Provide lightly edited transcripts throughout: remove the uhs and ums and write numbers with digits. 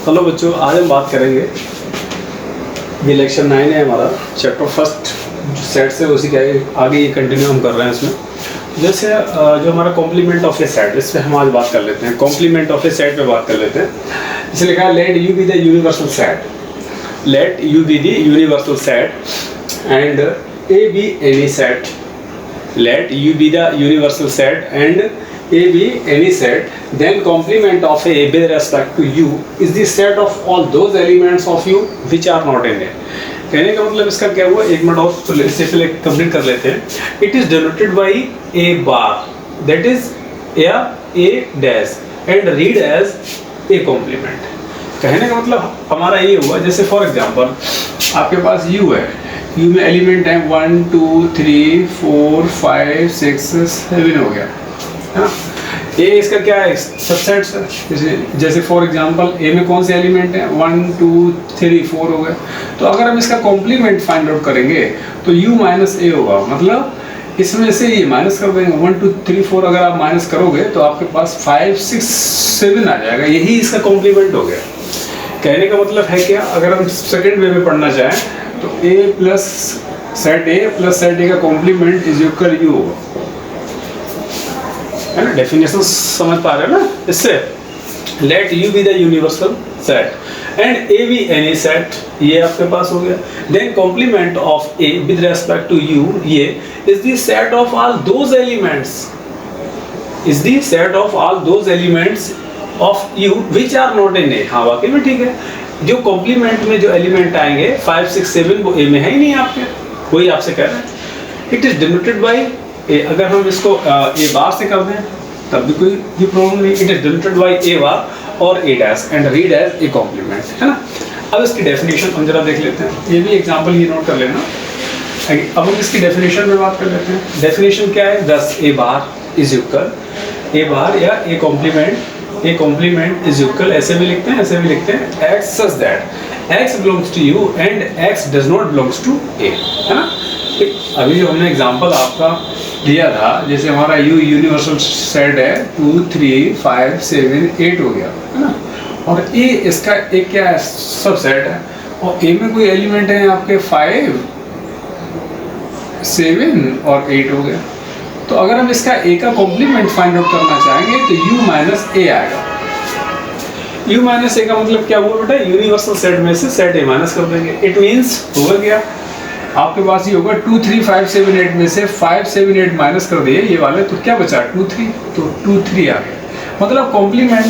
Hello बच्चों, आज हम बात करेंगे, ये लेक्चर 9 है हमारा, चैप्टर फर्स्ट जो सेट्स है उसी के आगे ये कंटिन्यू हम कर रहे हैं इसमें। जैसे जो हमारा कॉम्प्लीमेंट ऑफ ए सेट, इस पर हम आज बात कर लेते हैं। कॉम्प्लीमेंट ऑफ ए सेट पे बात कर लेते हैं। जैसे लिखा है late U be the universal set, late U be the universal set and A B any set, let U be the universal set and A be any set, then complement of A with respect to U is the set of all those elements of U which are not in A। कहने का मतलब इसका क्या हुआ, एक minute और तो इससे पहले कंप्लीट कर लेते हैं। It is denoted by A bar, that is A dash and read as A complement। कहने का मतलब हमारा ये हुआ, जैसे फॉर एग्जांपल आपके पास U है, U में एलिमेंट है 1 2 3 4 5 6 7 हो गया है ना। ए इसका क्या है, सबसेट्स है। जैसे फॉर एग्जांपल ए में कौन से एलिमेंट हैं 1 2 3 4 हो गए। तो अगर हम इसका कॉम्प्लीमेंट फाइंड आउट करेंगे तो U माइनस ए होगा, मतलब इसमें से ये माइनस कर देंगे 1 2 3 4। अगर आप माइनस करोगे तो आपके पास 5 6 7 आ जाएगा, यही इसका कॉम्प्लीमेंट हो गया। कहने का मतलब है क्या, अगर हम सेकेंड वे में पढ़ना चाहें तो A प्लस सेट ए का कॉम्प्लीमेंट इज इक्वल यू होगा, है ना। डेफिनेशन समझ पा रहे हैं ना इससे। Let U be the universal set and A B any set, ये आपके पास हो गया। Then complement of A with respect to U, ये is the set of all those elements, is the set of all those elements of U which are not in A. हाँ वाकई में ठीक है, जो कॉम्प्लीमेंट में जो एलिमेंट आएंगे 5 6 7 वो ए में है ही नहीं आपके, वही आपसे कह रहे हैं। इट इज डिनोटेड बाय ए, अगर हम इसको ए बार से कर दें तब भी कोई प्रॉब्लम नहीं। It is denoted by A bar और A dash and read as A complement, है ना। अब इसकी डेफिनेशन हम जरा देख लेते हैं, ये भी एग्जाम्पल ये नोट कर लेना। अब हम इसकी डेफिनेशन में बात कर लेते हैं। डेफिनेशन क्या है, दस ए बार इज इक्वल, ए बार या ए कॉम्प्लीमेंट इज इक्वल, ऐसे भी लिखते हैं x such that x belongs to U and x does not belongs to A, है ना। अभी जो हमने एग्जांपल आपका दिया था, जैसे हमारा U यूनिवर्सल सेट है 2 3 5 7 8 हो गया, है ना। और A इसका एक क्या है, सब सेट है, और A में कोई एलिमेंट है आपके 5 7 और 8 हो गया। तो अगर हम इसका ए का कॉम्प्लीमेंट फाइंड आउट करना चाहेंगे तो U माइनस ए आएगा। U माइनस ए का मतलब क्या हुआ बेटा, यूनिवर्सल सेट में से सेट ए माइनस कर देंगे। इट मींस होगा क्या, आपके पास ये होगा 2 3 5 7 8 में से 5 7 8 माइनस कर दिए ये वाले, तो क्या बचा 2 3, तो 2 3 आ गया। मतलब कॉम्प्लीमेंट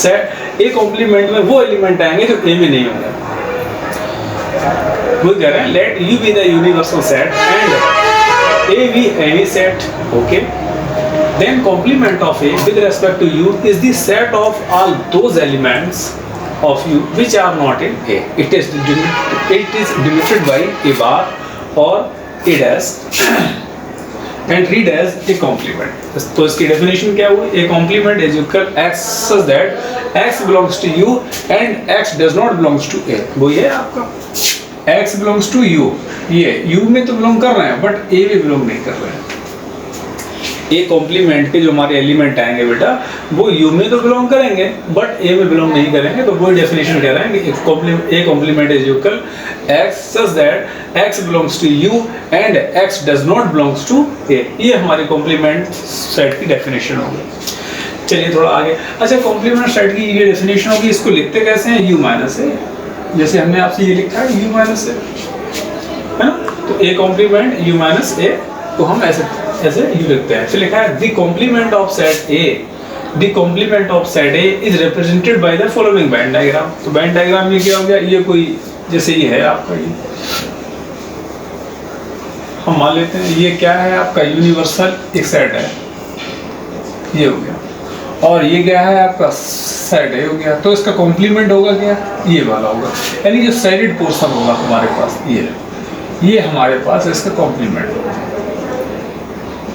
सेट ए कॉम्प्लीमेंट में वो एलिमेंट आएंगे जो ए में नहीं होंगे। वो कह रहे हैं late U be the universal set and A be any set, okay, then complement of A with respect to U is the set of all those elements of U which are not in A। It is denoted by A bar or A dash and read as a complement। तो इसकी definition क्या हुई, A complement is equal x such that x belongs to U and x does not belongs to A। वो ये आपका x belongs to U, ये U में तो बिलोंग कर रहे हैं बट A में बिलोंग नहीं कर रहे हैं। A कॉम्प्लीमेंट के जो हमारे एलिमेंट आएंगे बेटा वो U में तो बिलोंग करेंगे बट A में बिलोंग नहीं करेंगे। तो वही डेफिनेशन कह रहे हैं कि A complement is equal x such that x belongs to U and x does not belongs to A। ये हमारे कॉम्प्लीमेंट सेट की डेफिनेशन होगी। चलिए थोड़ा आगे। अच्छा, कॉम्प्लीमेंट सेट की ये डेफिनेशन होगी, इसको लिखते कैसे हैं, U माइनस ए, जैसे हमने आपसे ये लिखा है U माइनस ए, है ना। तो A complement U minus A को हम ऐसे U लिखते हैं। फिर लिखा है the complement of set A, the complement of set A is represented by the following band diagram. तो बैंड डायग्राम में क्या हो गया, ये कोई जैसे ये है आपका, ये हम मान लेते हैं ये क्या है आपका यूनिवर्सल एक सेट है, ये हो गया, और ये क्या है आपका सेट ए हो गया। तो इसका कॉम्प्लीमेंट होगा क्या, ये वाला होगा, यानी जो साइडेड पोर्शन होगा हमारे पास ये हमारे पास इसका कॉम्प्लीमेंट होगा,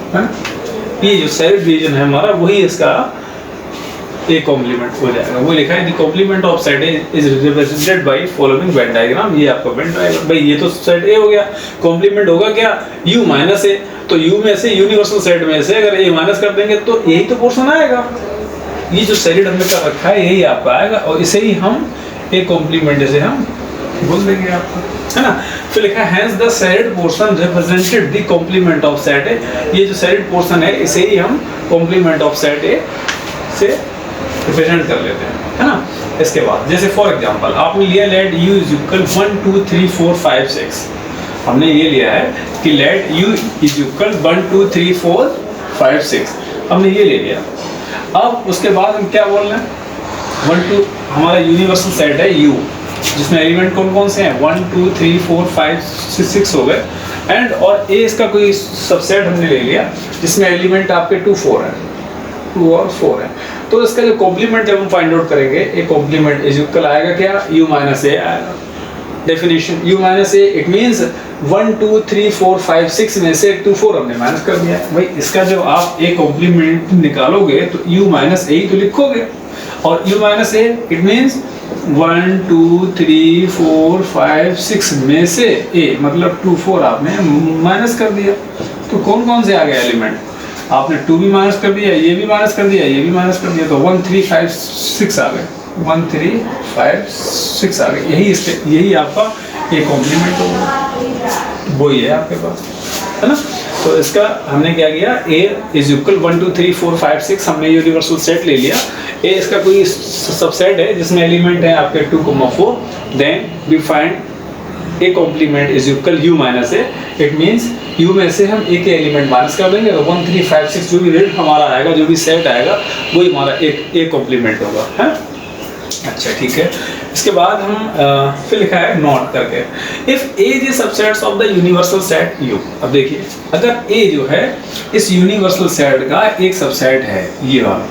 है ना। ये जो साइड रीजन है हमारा वही इसका ए कॉम्प्लीमेंट हो जाएगा। वो लिखा है the complement of set A is represented by following Venn diagram. ये आपका वेन डायग्राम, भाई ये तो सेट ए हो गया, कॉम्प्लीमेंट होगा क्या U माइनस ए। तो U में से यूनिवर्सल सेट में से अगर A माइनस कर देंगे तो यही तो पोर्शन आएगा। ये जो साइड हमने कर रखा है यही आपका आएगा और इसे ही हम ए कॉम्प्लीमेंट जैसे हम बोल देंगे आपको, है ना। फिर लिखा है hence the shared portion represented the complement of set A। ये जो shared portion है इसे ही हम complement of set A से रिप्रेजेंट कर लेते हैं, है ना। इसके बाद जैसे फॉर एग्जांपल आपने लिया लेट u इज इक्वल 1 2 3 4 5 6, हमने ये लिया है कि लेट u इज इक्वल 1 2 3 4 5 6, हमने ये ले लिया। अब उसके बाद हम क्या बोल रहे हैं, 1 2 हमारा यूनिवर्सल सेट है u जिसमें एलिमेंट कौन कौन से हैं 1 2 3 4 5 6 हो गए, एंड और a इसका कोई सबसेट हमने ले लिया जिसमें एलिमेंट आपके 2 4 है, 2 और 4 है। तो इसका जो कॉम्प्लीमेंट जब हम फाइंड आउट करेंगे ए कॉम्प्लीमेंट इज इक्वल आएगा क्या, u माइनस ए आएगा। Definition u minus A it means 1 2 3 4 5 6 में से 2 4 हमने माइनस कर दिया। भाई इसका जब आप ए कॉम्प्लीमेंट निकालोगे तो u माइनस ए ही तो लिखोगे, और u minus A it means 1 2 3 4 5 6 में से a मतलब 2 4 आपने माइनस कर दिया। तो कौन कौन से आ गए एलिमेंट, आपने 2 भी माइनस कर दिया, ये भी माइनस कर दिया, ये भी माइनस कर दिया, तो 1 3 5 6 आ गए, 1 3 5 6 आ गए। यही आपका ये कॉम्प्लीमेंट होगा, वही है आपके पास, है ना। तो इसका हमने क्या किया, a इज इक्वल 1 2 3 4 5 6 हमने यूनिवर्सल सेट ले लिया। a इसका कोई सबसेट है जिसमें एलिमेंट है आपके 2 4, then we find a complement is equal u minus a। It means u में से हम a के एलिमेंट माइनस कर देंगे तो 1 3 5 6 जो भी रेट हमारा आएगा, जो भी सेट आएगा वही हमारा एक a कॉम्प्लीमेंट होगा, है। अच्छा ठीक है। इसके बाद हम फिर लिखा है नॉट करके, if a is subsets of the universal set u। अब देखिए अगर a जो है इस यूनिवर्सल सेट का एक सबसेट है ये वाला,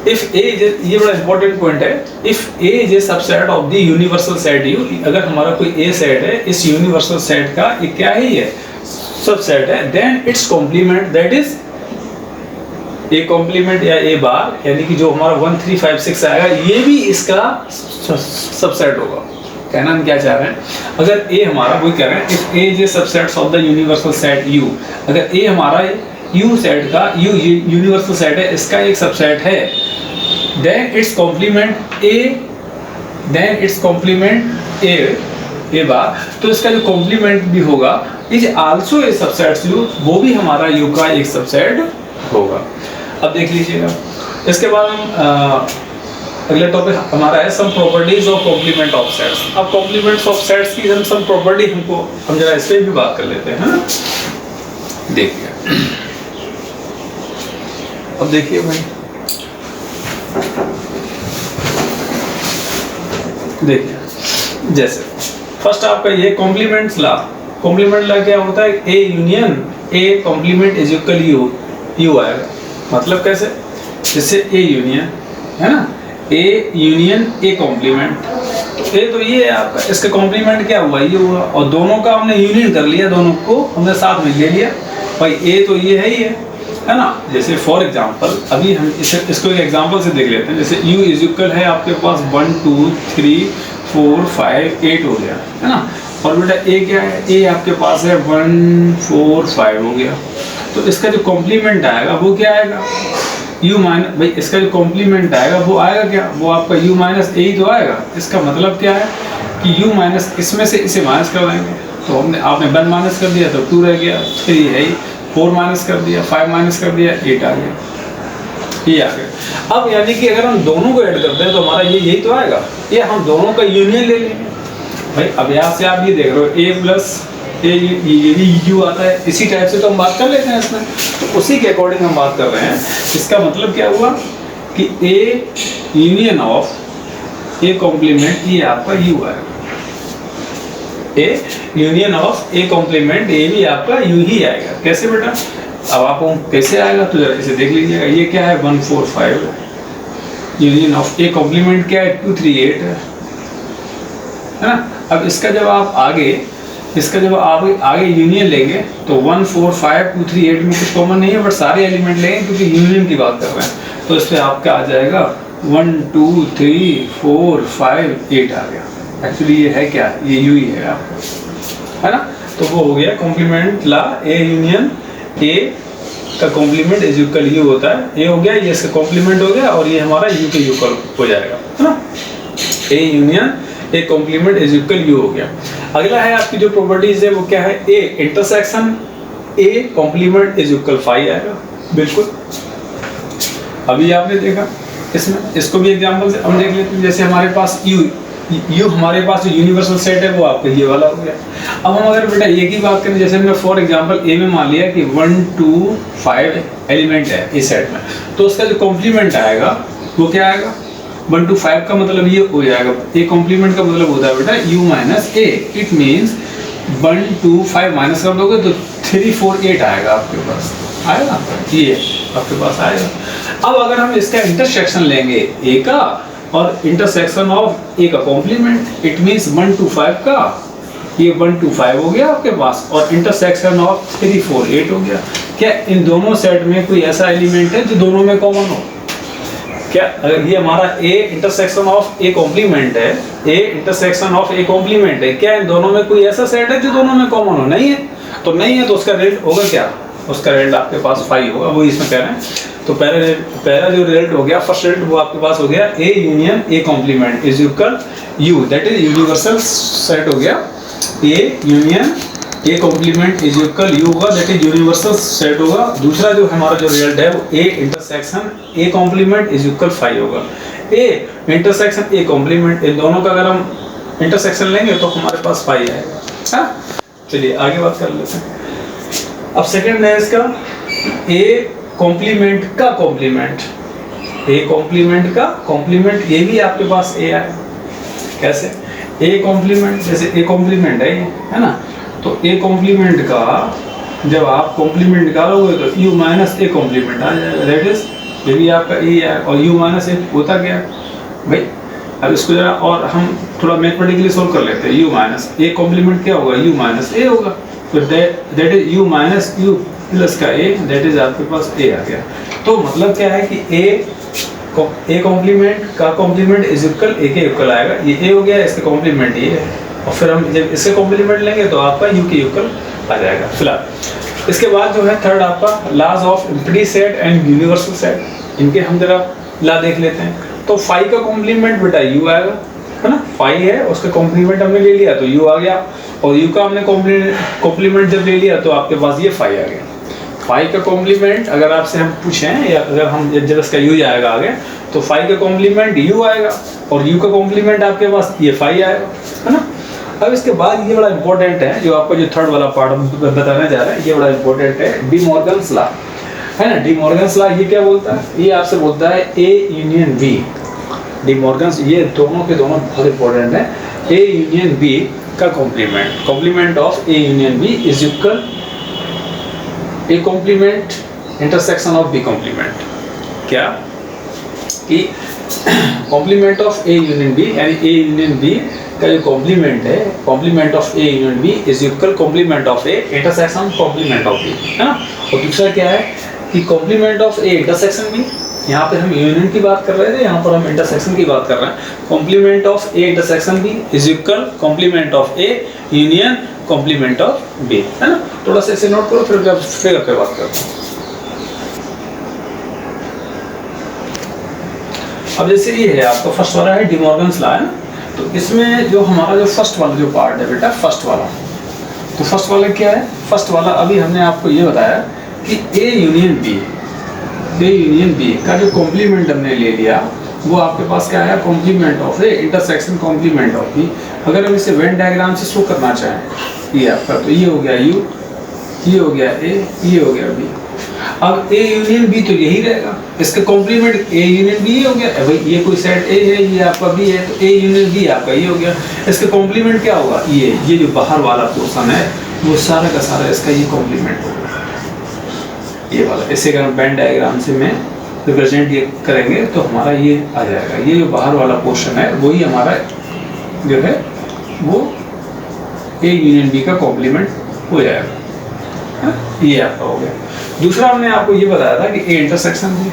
इफ a ये बड़ा इंपॉर्टेंट पॉइंट है, if a is a subset of the universal set u, अगर हमारा कोई a सेट है इस यूनिवर्सल सेट का एक क्या है, ये सबसेट है, then its complement that is a complement या a बार, यानी कि जो हमारा 1 3 5 6 आएगा ये भी इसका सबसेट होगा। कहना हम क्या चाह रहे हैं, अगर a हमारा वही कह रहे हैं if a is a subsets of the universal set u, अगर a हमारा u सेट का u यूनिवर्सल सेट है इसका एक सबसेट है, देन इट्स कॉम्प्लीमेंट a बार, तो इसका जो कॉम्प्लीमेंट भी होगा is also a subset u, वो भी हमारा u का एक सबसेट होगा। अब देख लीजिएगा इसके बाद हम अगला टॉपिक हमारा है some properties of complement of sets. अब कॉम्प्लीमेंट्स ऑफ सेट्स की हम सम प्रॉपर्टी हम जरा इस पे भी बात कर लेते हैं, है ना। देखिए अब देखिए भाई, देखिए जैसे फर्स्ट आपका ये कॉम्प्लीमेंट्स ला, कॉम्प्लीमेंट ला क्या होता है, A union A complement is equal U आएगा। मतलब कैसे, जैसे ए यूनियन है ना, ए यूनियन ए कॉम्प्लीमेंट, ए तो ये है आपका, इसका कॉम्प्लीमेंट क्या हुआ, ये हुआ, और दोनों का हमने यूनियन कर लिया, दोनों को हमने साथ में ले लिया। भाई ए तो ये है ही है ना। जैसे फॉर एग्जांपल अभी हम इसको एक एग्जांपल से देख लेते हैं। जैसे u इज इक्वल है आपके पास 1 2 3 4 5 8 हो गया, है ना। और बेटा a क्या है, a आपके पास है 1 4 5 हो गया। तो इसका जो कॉम्प्लीमेंट आएगा वो क्या आएगा, u माइनस, भाई इसका जो कॉम्प्लीमेंट आएगा वो आएगा क्या, वो आपका u माइनस ए ही तो आएगा। इसका मतलब क्या है कि u माइनस इसमें से इसे माइनस कर देंगे, तो आपने 1 माइनस कर दिया तो 2 रह गया, 3 है ही, 4 माइनस कर दिया, 5 माइनस कर दिया, 8 आ गया, ये आ गया। अब यानी कि अगर हम दोनों को ऐड करते हैं तो हमारा ये यही तो आएगा, ये हम दोनों का यूनियन ले लेंगे। भाई अब यहाँ से आप ये देख रहे हो a प्लस ये भी u आता है, इसी टाइप से तो हम बात कर लेते हैं इसमें, तो उसी के अकॉर्डिंग हम बात कर रहे हैं। इसका मतलब क्या हुआ कि a union of a complement ये आपका u आएगा, a union of a complement ये भी आपका u ही आएगा। कैसे बेटा, अब आपको कैसे आएगा तो जरा इसे देख लीजिएगा। ये क्या है 1 4 5 यूनियन ऑफ a कॉम्प्लीमेंट क्या है 2 3 8 है ना। अब इसका जब आप आगे यूनियन लेंगे तो 1 4 5 2 3 8 में कुछ कॉमन नहीं है, बट सारे एलिमेंट लेंगे क्योंकि यूनियन की बात कर रहे हैं। तो इस पर आपका आ जाएगा 1 2 3 4 5 8 आ गया। एक्चुअली ये है क्या, ये यू ही है आपका, है ना। तो वो हो गया कॉम्प्लीमेंट ला, ए यूनियन ए का कॉम्प्लीमेंट इज इक्वल यू होता है, ये हो गया, ये इसका कॉम्प्लीमेंट हो गया, और ये हमारा यू के यू हो जाएगा, है ना। A union A complement is equal U हो गया। अगला है आपकी जो प्रॉपर्टीज है वो क्या है, A intersection A complement is equal phi आएगा, बिल्कुल अभी आपने देखा। इसमें इसको भी एग्जांपल से हम देख लेते हैं। जैसे हमारे पास यू हमारे पास जो यूनिवर्सल सेट है वो आपका ये वाला हो गया। अब हम अगर बेटा ए की बात करें, जैसे हमने फॉर एग्जांपल ए में मान लिया कि 1 2 5 एलिमेंट है इस सेट में, तो उसका जो कॉम्प्लीमेंट आएगा वो क्या आएगा, 1 2 5 का मतलब ये हो जाएगा, ए कॉम्प्लीमेंट का मतलब होता है बेटा u minus A. It means 1 2 5 minus कर दोगे तो 3 4 8 आएगा आपके पास, आएगा ये आपके पास आएगा। अब अगर हम इसका इंटरसेक्शन लेंगे ए का और इंटरसेक्शन ऑफ ए का कॉम्प्लीमेंट, इट मीन्स 1 2 5 का ये 1 2 5 हो गया आपके पास, और इंटरसेक्शन ऑफ 3 4 8 हो गया। क्या इन दोनों सेट में कोई ऐसा एलिमेंट है जो दोनों में कॉमन हो? क्या अगर ये हमारा A intersection of A complement है, A intersection of A complement है, क्या इन दोनों में कोई ऐसा सेट है जो दोनों में कॉमन हो? नहीं है। तो नहीं है तो उसका रिजल्ट होगा क्या, उसका रिजल्ट आपके पास फाई होगा, वो इसमें कह रहे हैं। तो पहला जो रिजल्ट हो गया, फर्स्ट रिजल्ट वो आपके पास हो गया A union A complement is equal U, that is universal set हो गया। A union A complement is equal U होगा, दैट इज यूनिवर्सल सेट होगा। दूसरा जो हमारा जो रिजल्ट है वो A intersection A complement is equal phi होगा। ए इंटरसेक्शन ए कॉम्प्लीमेंट, इन दोनों का अगर हम इंटरसेक्शन लेंगे तो हमारे पास फाई आएगा। हाँ चलिए आगे बात कर लेते हैं। अब सेकंड है इसका ए कॉम्प्लीमेंट का कॉम्प्लीमेंट, ए कॉम्प्लीमेंट का कॉम्प्लीमेंट, ये भी आपके पास ए आएगा। कैसे? ए कॉम्प्लीमेंट, जैसे ए कॉम्प्लीमेंट है ना, तो ए कॉम्प्लीमेंट का जब आप कॉम्प्लीमेंट निकालोगे तो यू माइनस ए कॉम्प्लीमेंट आ जाएगा, दैट इज ये भी आपका ए है, और यू माइनस ए होता क्या भाई। अब इसको जरा और हम थोड़ा मैथमेटिकली सोल्व कर लेते हैं। यू माइनस ए कॉम्प्लीमेंट क्या होगा, यू माइनस ए होगा, तो that is U minus you plus का ए, दैट इज आपके पास ए आ गया। तो मतलब क्या है कि ए कॉम्प्लीमेंट का कॉम्प्लीमेंट इज इक्वल ए के इक्वल आएगा, ये ए हो गया, इसका कॉम्प्लीमेंट ये है, और फिर हम जब इससे कॉम्प्लीमेंट लेंगे तो आपका यू के इक्वल आ जाएगा। फिलहाल इसके बाद जो है थर्ड आपका laws of empty set and universal set, इनके हम जरा ला देख लेते हैं। तो फाई का कॉम्प्लीमेंट बेटा यू आएगा, है ना, फाई है उसका कॉम्प्लीमेंट हमने ले लिया तो यू आ गया, और यू का हमने कॉम्प्लीमेंट जब ले लिया तो आपके पास ये फाई आ गया। फाई का कॉम्प्लीमेंट अगर आपसे हम पूछें, या अगर हम जब इसका यू जाएगा आगे, तो फाई का कॉम्प्लीमेंट यू आएगा, और यू का कॉम्प्लीमेंट आपके पास ये फाई आएगा, है ना। अब इसके बाद ये बड़ा इंपॉर्टेंट है, जो आपको जो थर्ड वाला पार्ट बताने जा रहे हैं, ये बड़ा इंपॉर्टेंट है, डी मॉर्गन्स लॉ, है ना। डी मॉर्गन्स लॉ ये क्या बोलता है, ये आपसे बोलता है A union B. De Morgan's ये दोनों के दोनों बहुत इंपॉर्टेंट है। ए यूनियन बी का complement, complement of A union B is equal A complement intersection of B complement. क्या कि complement of A union B, यानी ए यूनियन बी का जो कॉम्प्लीमेंट है, complement of A union B is equal complement of A intersection complement of B, है ना। और दूसरा क्या है कि complement of A intersection B, यहाँ पे हम यूनियन की बात कर रहे थे, यहाँ पर हम इंटरसेक्शन की बात कर रहे हैं। Complement of A intersection B is equal complement of A union complement of B, है ना। थोड़ा सा इसे नोट करो, फिर पे बात करते हैं। अब जैसे ये है आपका फर्स्ट वाला है डी मॉर्गन्स लॉ, है ना। तो इसमें जो हमारा जो फर्स्ट वाला जो पार्ट है बेटा, फर्स्ट वाला, तो फर्स्ट वाला क्या है, फर्स्ट वाला अभी हमने आपको ये बताया कि ए यूनियन बी का जो कॉम्प्लीमेंट हमने ले लिया वो आपके पास क्या है, complement of A intersection complement of B. अगर हम इसे वेन डायग्राम से शो करना चाहें, ये आपका, तो ये हो गया यू, ये हो गया ए, ये हो गया बी। अब ए यूनियन बी तो यही रहेगा, इसका कॉम्प्लीमेंट ए यूनियन बी हो गया भाई, ये कोई सेट ए है, ये आपका बी है, तो ए यूनियन बी आपका ये हो गया। इसका कॉम्प्लीमेंट क्या होगा, ये जो बाहर वाला पोर्शन है वो सारा का सारा इसका ये कॉम्प्लीमेंट होगा, ये वाला। इसे अगर हम वेन डायग्राम से में रिप्रेजेंट ये करेंगे तो हमारा ये आ जाएगा, ये जो बाहर वाला पोर्शन है वही हमारा जो है वो ए यूनियन बी का कॉम्प्लीमेंट हो जाएगा, ये आपका हो गया। दूसरा हमने आपको ये बताया था कि ए इंटरसेक्शन बी,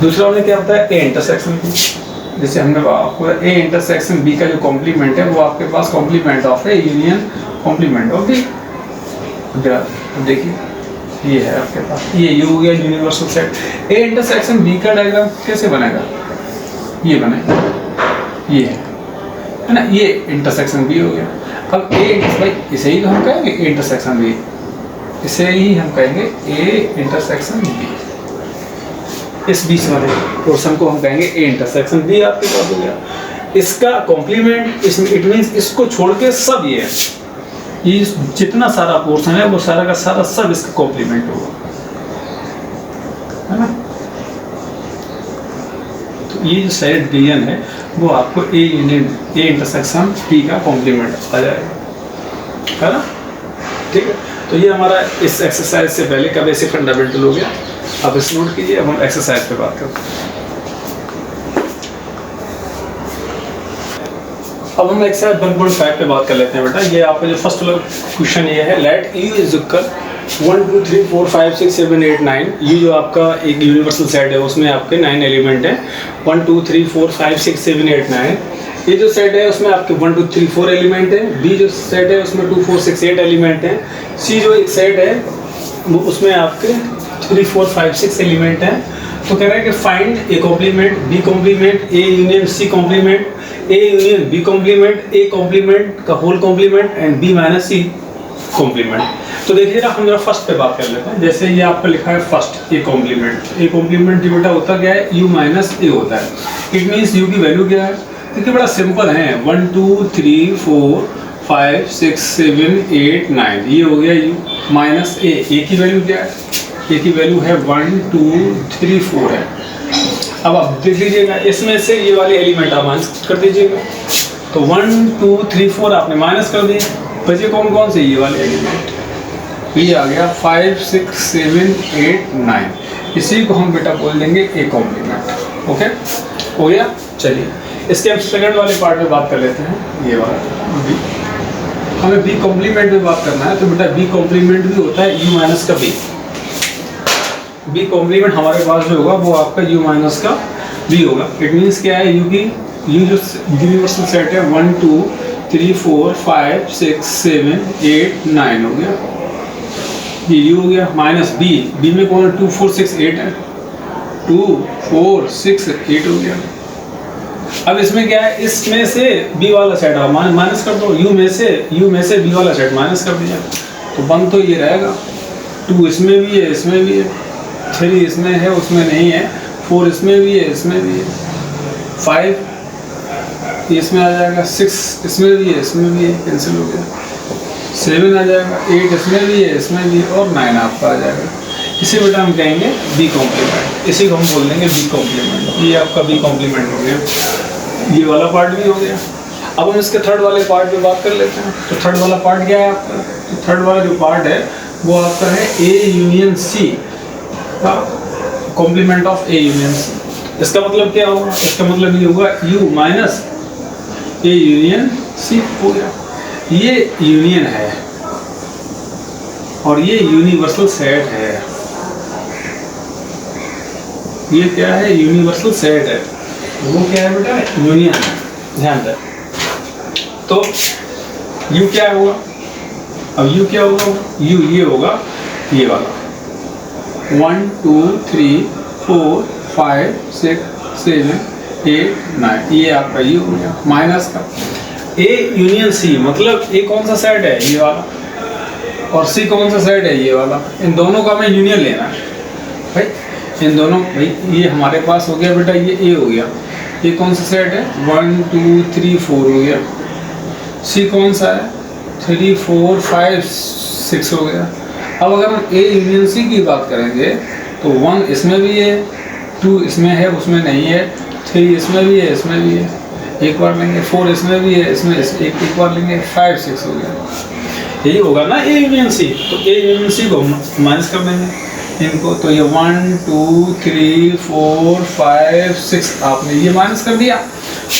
दूसरा हमने क्या बताया, ए इंटरसेक्शन बी। जैसे हमने आपको ए इंटरसेक्शन बी का जो कॉम्प्लीमेंट है वो आपके पास complement of A union complement of B. देखिए ये है आपके पास, ये हो गया universal set. A intersection B का डायग्राम कैसे बनेगा, ये बनेगा, ये है ना, ये इंटरसेक्शन बी हो गया। अब भाई इसे ही तो हम कहेंगे ए इंटरसेक्शन बी, इसे ही हम कहेंगे ए इंटरसेक्शन बी। इस बीच वाले पोर्शन को हम कहेंगे ए इंटरसेक्शन बी। आपके पास हो गया इसका कॉम्प्लीमेंट, इसमें इट मींस इसको छोड़ के सब ये है, ये जितना सारा पोर्शन है वो सारा का सारा सब इसका कॉम्प्लीमेंट होगा, है ना। तो ये जो साइड डिवीजन है वो आपको A union A intersection B का कॉम्प्लीमेंट आ जाएगा, है ना। ठीक है, तो ये हमारा इस एक्सरसाइज से पहले का बेसिक फंडामेंटल हो गया। अब इस नोट कीजिए, अब हम एक्सरसाइज पे बात करते हैं। अब हम एक्सरसाइज 1.5 पे बात कर लेते हैं बेटा। ये आपका जो फर्स्ट क्वेश्चन ये है, लेट यू इज इक्वल 1 2 3 4 5 6 7 8 9। ये जो आपका एक यूनिवर्सल सेट है उसमें आपके 9 एलिमेंट हैं, 1 2 3 4 5 6 7 8 9। ये जो सेट है उसमें आपके 1 2 3 4 एलिमेंट हैं, बी जो सेट है उसमें 2 4 6 8 एलिमेंट हैं, सी जो एक सेट है वो उसमें आपके 3 4 5 6 एलिमेंट हैं। तो कह रहा है कि find A complement B complement A union C complement A union B complement A complement का whole complement and B minus C complement. तो देखिए जरा हम जरा फर्स्ट पे बात कर लेते हैं। जैसे ये आपका लिखा है फर्स्ट ए कॉम्प्लीमेंट जो बेटा होता क्या है, यू माइनस ए होता है। इट मीन्स यू की वैल्यू क्या है, देखिए बड़ा सिंपल है, 1 2 3 4 5 6 7 8 9। ये हो गया यू माइनस ए की वैल्यू क्या है, ए की वैल्यू है 1 2 3 4 है। अब आप देख लीजिएगा इसमें से ये वाले एलिमेंट आप माइनस कर दीजिएगा, तो 1 2 3 4 आपने माइनस कर दिए, बचे कौन कौन से, ये वाले एलिमेंट। ये आ गया 5 6 7 8 9। इसी को हम बेटा बोल देंगे ए कॉम्प्लीमेंट। ओके हो गया। चलिए इसके अब सेकंड वाले पार्ट में बात कर लेते हैं, ये वाला बी। हमें बी कॉम्प्लीमेंट में बात करना है, तो बेटा बी कॉम्प्लीमेंट भी होता है यू माइनस का बी। बी कॉम्प्लीमेंट हमारे पास जो होगा वो आपका u माइनस का b होगा। इट मीन्स क्या है, u जो यूनिवर्सल सेट है 1 2 3 4 5 6 7 8 9 हो गया, ये u हो गया माइनस b में कौन है 2 4 6 8 है, 2 4 6 8 हो गया। अब इसमें क्या है, इसमें से b वाला सेट आप माइनस कर दो, u में से b वाला सेट माइनस कर दिया, तो बन तो ये रहेगा 2 इसमें भी है इसमें भी है, 3 इसमें है उसमें नहीं है, 4 इसमें भी है इसमें भी है, 5 इसमें आ जाएगा, 6 इसमें भी है इसमें भी है, कैंसिल हो गया, 7 आ जाएगा, 8 इसमें भी है इसमें भी है, और 9 आपका आ जाएगा। इसे बेटा हम कहेंगे बी कॉम्प्लीमेंट, इसी को हम बोल देंगे बी कॉम्प्लीमेंट। ये आपका बी कॉम्प्लीमेंट हो गया, ये वाला पार्ट भी हो गया। अब हम इसके थर्ड वाले पार्ट पे बात कर लेते हैं। तो थर्ड वाला पार्ट क्या है आपका, तो थर्ड वाला जो पार्ट है वो आपका है ए यूनियन सी का complement of A union C. इसका मतलब क्या होगा, इसका मतलब ये होगा U minus A union C हो गया। ये यूनियन है और ये यूनिवर्सल सेट है, ये क्या है यूनिवर्सल सेट है, वो क्या है बेटा यूनियन है, ध्यान दें। तो यू क्या होगा, अब यू क्या होगा, यू ये होगा ये वाला 1 2 3 4 5 6 7 8 9, ये आपका यू हो गया माइनस का ए यूनियन सी, मतलब ए कौन सा सेट है ये वाला और सी कौन सा सेट है ये वाला, इन दोनों का हमें यूनियन लेना है भाई। इन दोनों भाई ये हमारे पास हो गया बेटा, ये ए हो गया, ये कौन सा सेट है 1 2 3 4 हो गया, सी कौन सा है 3 4 5 6 हो गया। अब अगर हम ए यूनियन सी की बात करेंगे तो 1 इसमें भी है, 2 इसमें है उसमें नहीं है, 3 इसमें भी है इसमें भी है, एक बार लेंगे, 4 इसमें भी है इसमें एक बार लेंगे, 5 6 हो गया। यही होगा ना ए यूनियन सी। तो ए यूनियन सी को माइनस कर देंगे इनको, तो ये 1 2 3 4 5 6 आपने ये माइनस कर दिया,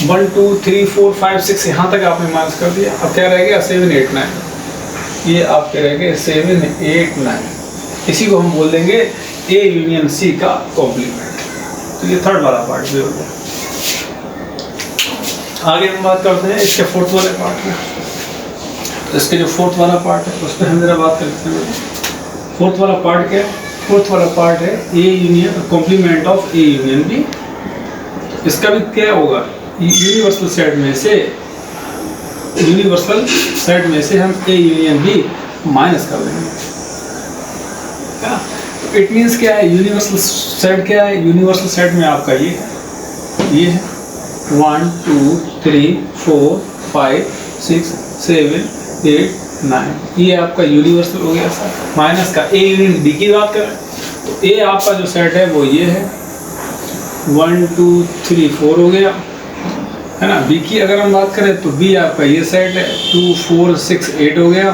1 2 3 4 5 6 यहाँ तक आपने माइनस कर दिया। अब क्या रह गया 7 8 9, ये आपके रह गए 7 8 9, इसी को हम बोल देंगे ए यूनियन सी का कॉम्प्लीमेंट। तो ये थर्ड वाला पार्ट भी हो गया। आगे हम बात करते हैं इसके फोर्थ वाले पार्ट में। तो इसके जो फोर्थ वाला पार्ट है उस पर हम जरा बात करते हैं फोर्थ वाला पार्ट क्या है? फोर्थ वाला पार्ट है A union complement of A union B. इसका भी क्या होगा? यूनिवर्सल सेट में से, यूनिवर्सल सेट में से हम ए यूनियन बी माइनस कर देंगे। इट मीन्स क्या है? यूनिवर्सल सेट क्या है? यूनिवर्सल सेट में आपका ये है 1 2 3 4 5 6 7 8 9, ये आपका यूनिवर्सल हो गया सर। माइनस का ए यूनियन बी की बात करें तो ए आपका जो सेट है वो ये है 1 2 3 4 हो गया, है ना। बी की अगर हम बात करें तो बी आपका ये सेट है 2 4 6 8 हो गया।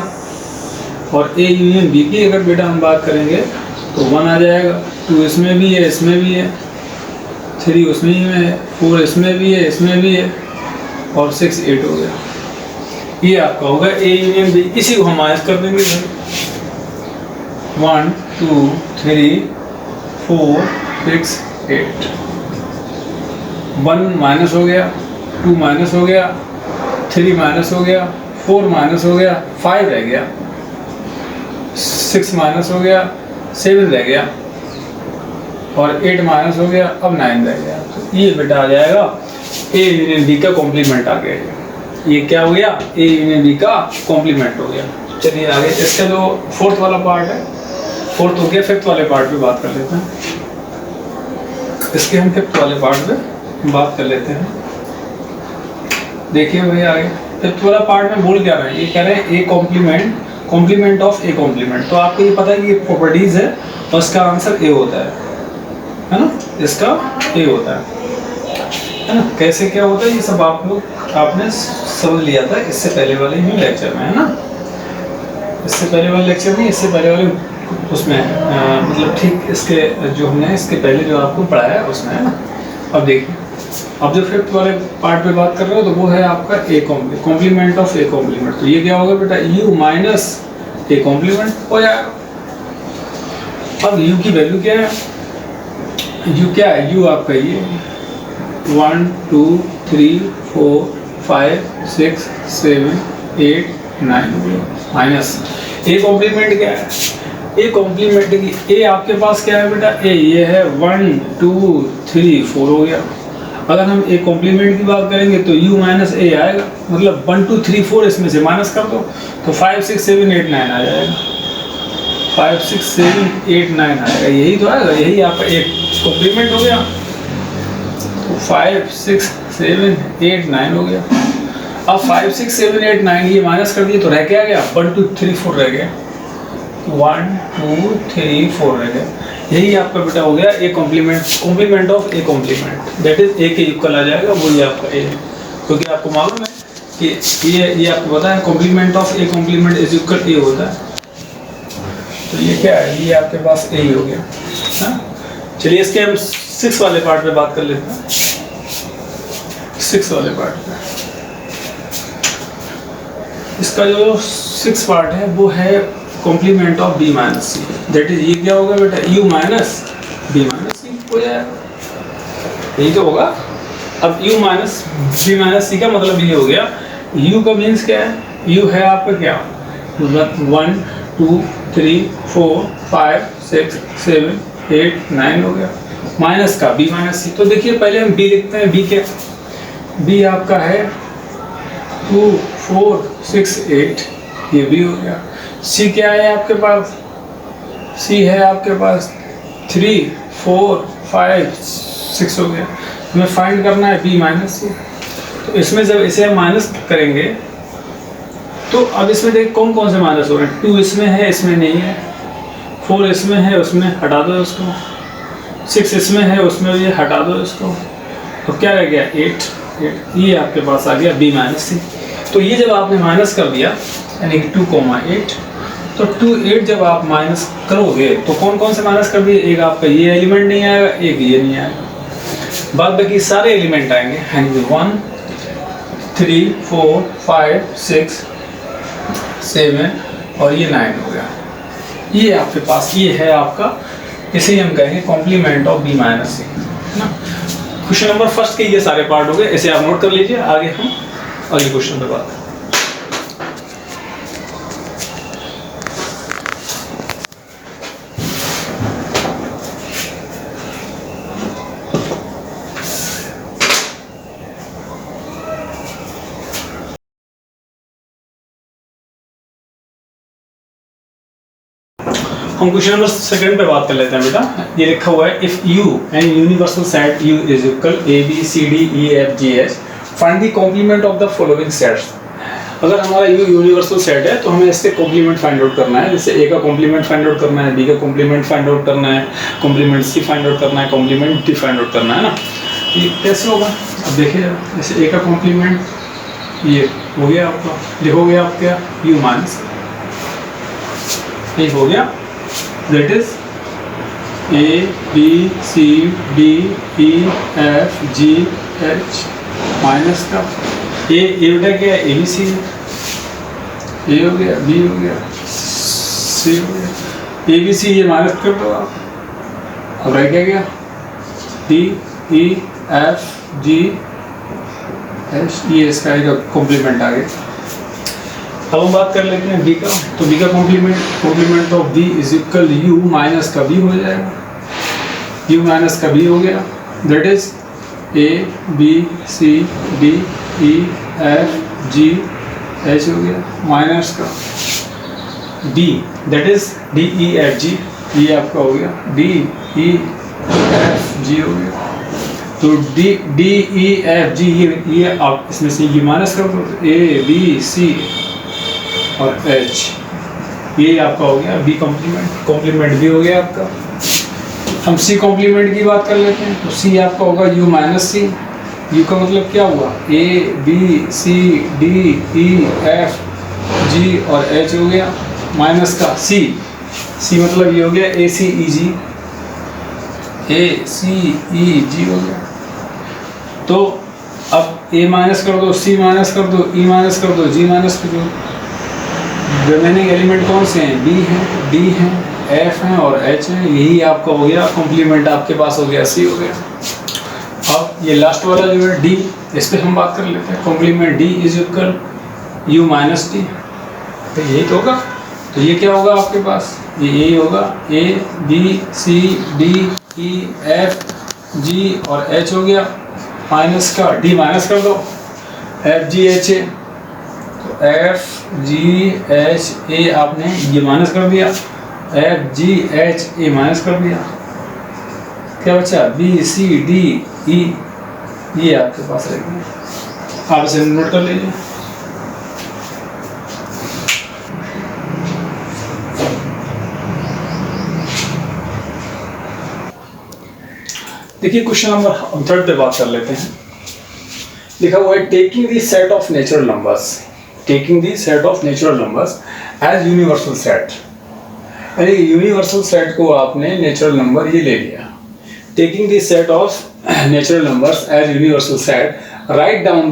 और ए यूनियन बी की अगर बेटा हम बात करेंगे तो 1 आ जाएगा, 2 इसमें भी है, इसमें भी है, 3 उसमें ही में है, 4 इसमें भी है, इसमें भी है, और 6 8 हो गया। ये आपका होगा ए यूनियन बी। इसी को हम माइनस कर देंगे भाई, 1 2 3 4 6 8, 1 माइनस हो गया, 2 माइनस हो गया, 3 माइनस हो गया, 4 माइनस हो गया, 5 रह गया, 6 माइनस हो गया, 7 रह गया, और 8 माइनस हो गया, अब 9 रह गया। तो ये बेटा आ जाएगा ए यूनियन बी का कॉम्प्लीमेंट आ गया। ये क्या हो गया? ए यूनियन बी का कॉम्प्लीमेंट हो गया। चलिए आगे, इसका जो फोर्थ वाला पार्ट है, फोर्थ हो गया, फिफ्थ वाले पार्ट पे बात कर लेते हैं। इसके हम फिफ्थ वाले पार्ट पे बात कर लेते हैं। देखिए भाई आगे फिफ्थ वाला पार्ट में बोल क्या रहे हैं? ये कह रहे हैं A complement of A complement. तो आपको ये पता है कि ये प्रॉपर्टीज है और इसका आंसर ए होता है ना, इसका ए होता है ना। कैसे क्या होता है ये सब आप लोग आपने समझ लिया था इससे पहले वाले ही लेक्चर में, है ना। इससे पहले वाले लेक्चर में, इससे पहले वाले उसमें मतलब ठीक इसके जो हमने इसके पहले जो आपको पढ़ाया उसमें, है ना। अब देखिए, अब जो फिफ्थ वाले पार्ट पे बात कर रहे हो तो वो है आपका A complement of A complement. तो ये क्या होगा बेटा? यू माइनस ए कॉम्प्लीमेंट हो जाएगा। अब यू की वैल्यू क्या है? यू क्या है? यू आपका ये 1 2 3 4 5 6 7 8 9 माइनस ए कॉम्प्लीमेंट क्या है? ए कॉम्प्लीमेंट की ए आपके पास क्या है बेटा? ए ये है 1 2 3 4 हो गया। अगर हम ए कॉम्प्लीमेंट की बात करेंगे तो u माइनस ए आएगा, मतलब 1 2 3 4 इसमें से माइनस कर दो तो 5 6 7 8 9 आ जाएगा। 5 6 7 8 9 आएगा, यही तो आएगा, यही आपका ए कॉम्प्लीमेंट हो गया। तो 5 6 7 8 9 हो गया। अब 5 6 7 8 9 ये माइनस कर दिए तो रह क्या गया? 1 2 3 4 रह गया, 1 2 3 4 रह गया। यही आपका बेटा हो गया A complement of A complement, that is A के इक्वल आ जाएगा, वही आपका ए। क्योंकि आपको मालूम है कि ये आपको पता है complement of A complement is equal A होता है। तो ये क्या है? ये आपके पास ए ही हो गया ना। चलिए इसके हम 6 वाले पार्ट पे बात कर लेते हैं। 6 वाले पार्ट पे इसका जो 6 पार्ट है वो है complement of B minus C, that is ये क्या होगा बेटा? U minus B minus C हो जाएगा, यही तो होगा। अब U minus B minus C का मतलब ये हो गया, यू का मीन्स क्या है? यू है आपका क्या? 1 2 3 4 5 6 7 8 9 हो गया, माइनस का बी माइनस सी। तो देखिए पहले हम बी लिखते हैं। बी क्या? बी आपका है 2 4 6 8, ये बी हो गया। सी क्या है आपके पास? सी है आपके पास 3 4 5 6 हो गया। हमें फाइंड करना है बी माइनस सी। तो इसमें जब इसे हम माइनस करेंगे तो अब इसमें देख कौन कौन से माइनस हो रहे हैं? 2 इसमें है, इसमें नहीं है, 4 इसमें है, उसमें हटा दो इसको, 6 इसमें है, उसमें भी हटा दो इसको, तो क्या रह गया? 8। ये आपके पास आ गया बी माइनस सी। तो ये जब आपने माइनस कर दिया यानी कि 2,8, तो 2 8 जब आप माइनस करोगे तो कौन कौन से माइनस कर दिए? एक आपका ये एलिमेंट नहीं आएगा, एक ये नहीं आएगा, बाद बाकी सारे एलिमेंट आएंगे, यानी 1 3 4 5 6 7 और ये 9 हो गया। ये आपके पास ये है आपका, इसे हम कहेंगे कॉम्प्लीमेंट ऑफ बी माइनस सी, है ना। क्वेश्चन नंबर फर्स्ट के ये सारे पार्ट हो गए, इसे आप नोट कर लीजिए। आगे हम अगले क्वेश्चन पे बात करें। हम क्वेश्चन नंबर सेकंड पे बात कर लेते हैं बेटा। ये लिखा हुआ है if U and universal set U is equal A B C D E F G H find the complement of the following sets. अगर हमारा यू यूनिवर्सल सेट है तो हमें इसके कॉम्प्लीमेंट फाइंड आउट करना है। जैसे ए का कॉम्प्लीमेंट फाइंड आउट करना है, बी का कॉम्प्लीमेंट फाइंड आउट करना है, कॉम्प्लीमेंट सी फाइंड आउट करना है, कॉम्प्लीमेंट डी फाइंड आउट करना है ना। ये कैसे होगा अब देखिए, जैसे ए का कॉम्प्लीमेंट ये हो गया आपका, लिखोगे आप क्या यू माइनस ये हो गया, that is A B C D E F G H minus का ए बेटा क्या है, ए बी सी, ए हो गया, बी हो गया, सी हो गया, ए बी सी ये माइनस कर दो आप। अब रह क्या गया D E F G H, ये इसका एक कॉम्प्लीमेंट आ गया। अब हम बात कर लेते हैं बी का, तो बी का complement of B is equal U minus का बी हो जाएगा, यू माइनस का बी हो गया, that is A B C D E F G H हो गया माइनस का D, that is D E F G, ये आपका हो गया डी ई एफ जी हो गया। तो D D E F G ये आप इसमें से ये माइनस कर दो, ए बी सी और एच, ये आपका हो गया बी कॉम्प्लीमेंट भी हो गया आपका। हम सी कॉम्प्लीमेंट की बात कर लेते हैं, तो सी आपका होगा यू माइनस सी, यू का मतलब क्या हुआ A B C D E F G और एच हो गया माइनस का सी, सी मतलब ये हो गया ए सी ई जी, ए सी ई जी हो गया। तो अब ए माइनस कर दो, सी माइनस कर दो, ई माइनस कर दो, जी माइनस कर दो। रिमेनिंग एलिमेंट कौन से हैं, बी हैं, डी हैं, एफ हैं और एच हैं, यही आपका हो गया कॉम्प्लीमेंट, आपके पास हो गया सी हो गया। अब ये लास्ट वाला जो है डी, इस पर हम बात कर लेते हैं। Complement D is equal U minus D, तो यही तो होगा। तो ये क्या होगा आपके पास, ये होगा A B C D E F G और एच हो गया माइनस का डी माइनस कर दो, एफ जी एच ए, तो एफ जी एच ए आपने ये माइनस कर दिया, F G H A minus कर दिया, क्या बचा बी सी डी ई, ये आपके पास रहेगा। आप इसे नोट कर लीजिए। देखिए क्वेश्चन नंबर थर्ड पे बात कर लेते हैं। लिखा हुआ है taking the set of natural numbers, taking the set of natural numbers as universal set, यानी यूनिवर्सल सेट को आपने नेचुरल नंबर ये ले लिया। Taking the set of natural numbers as universal set, write down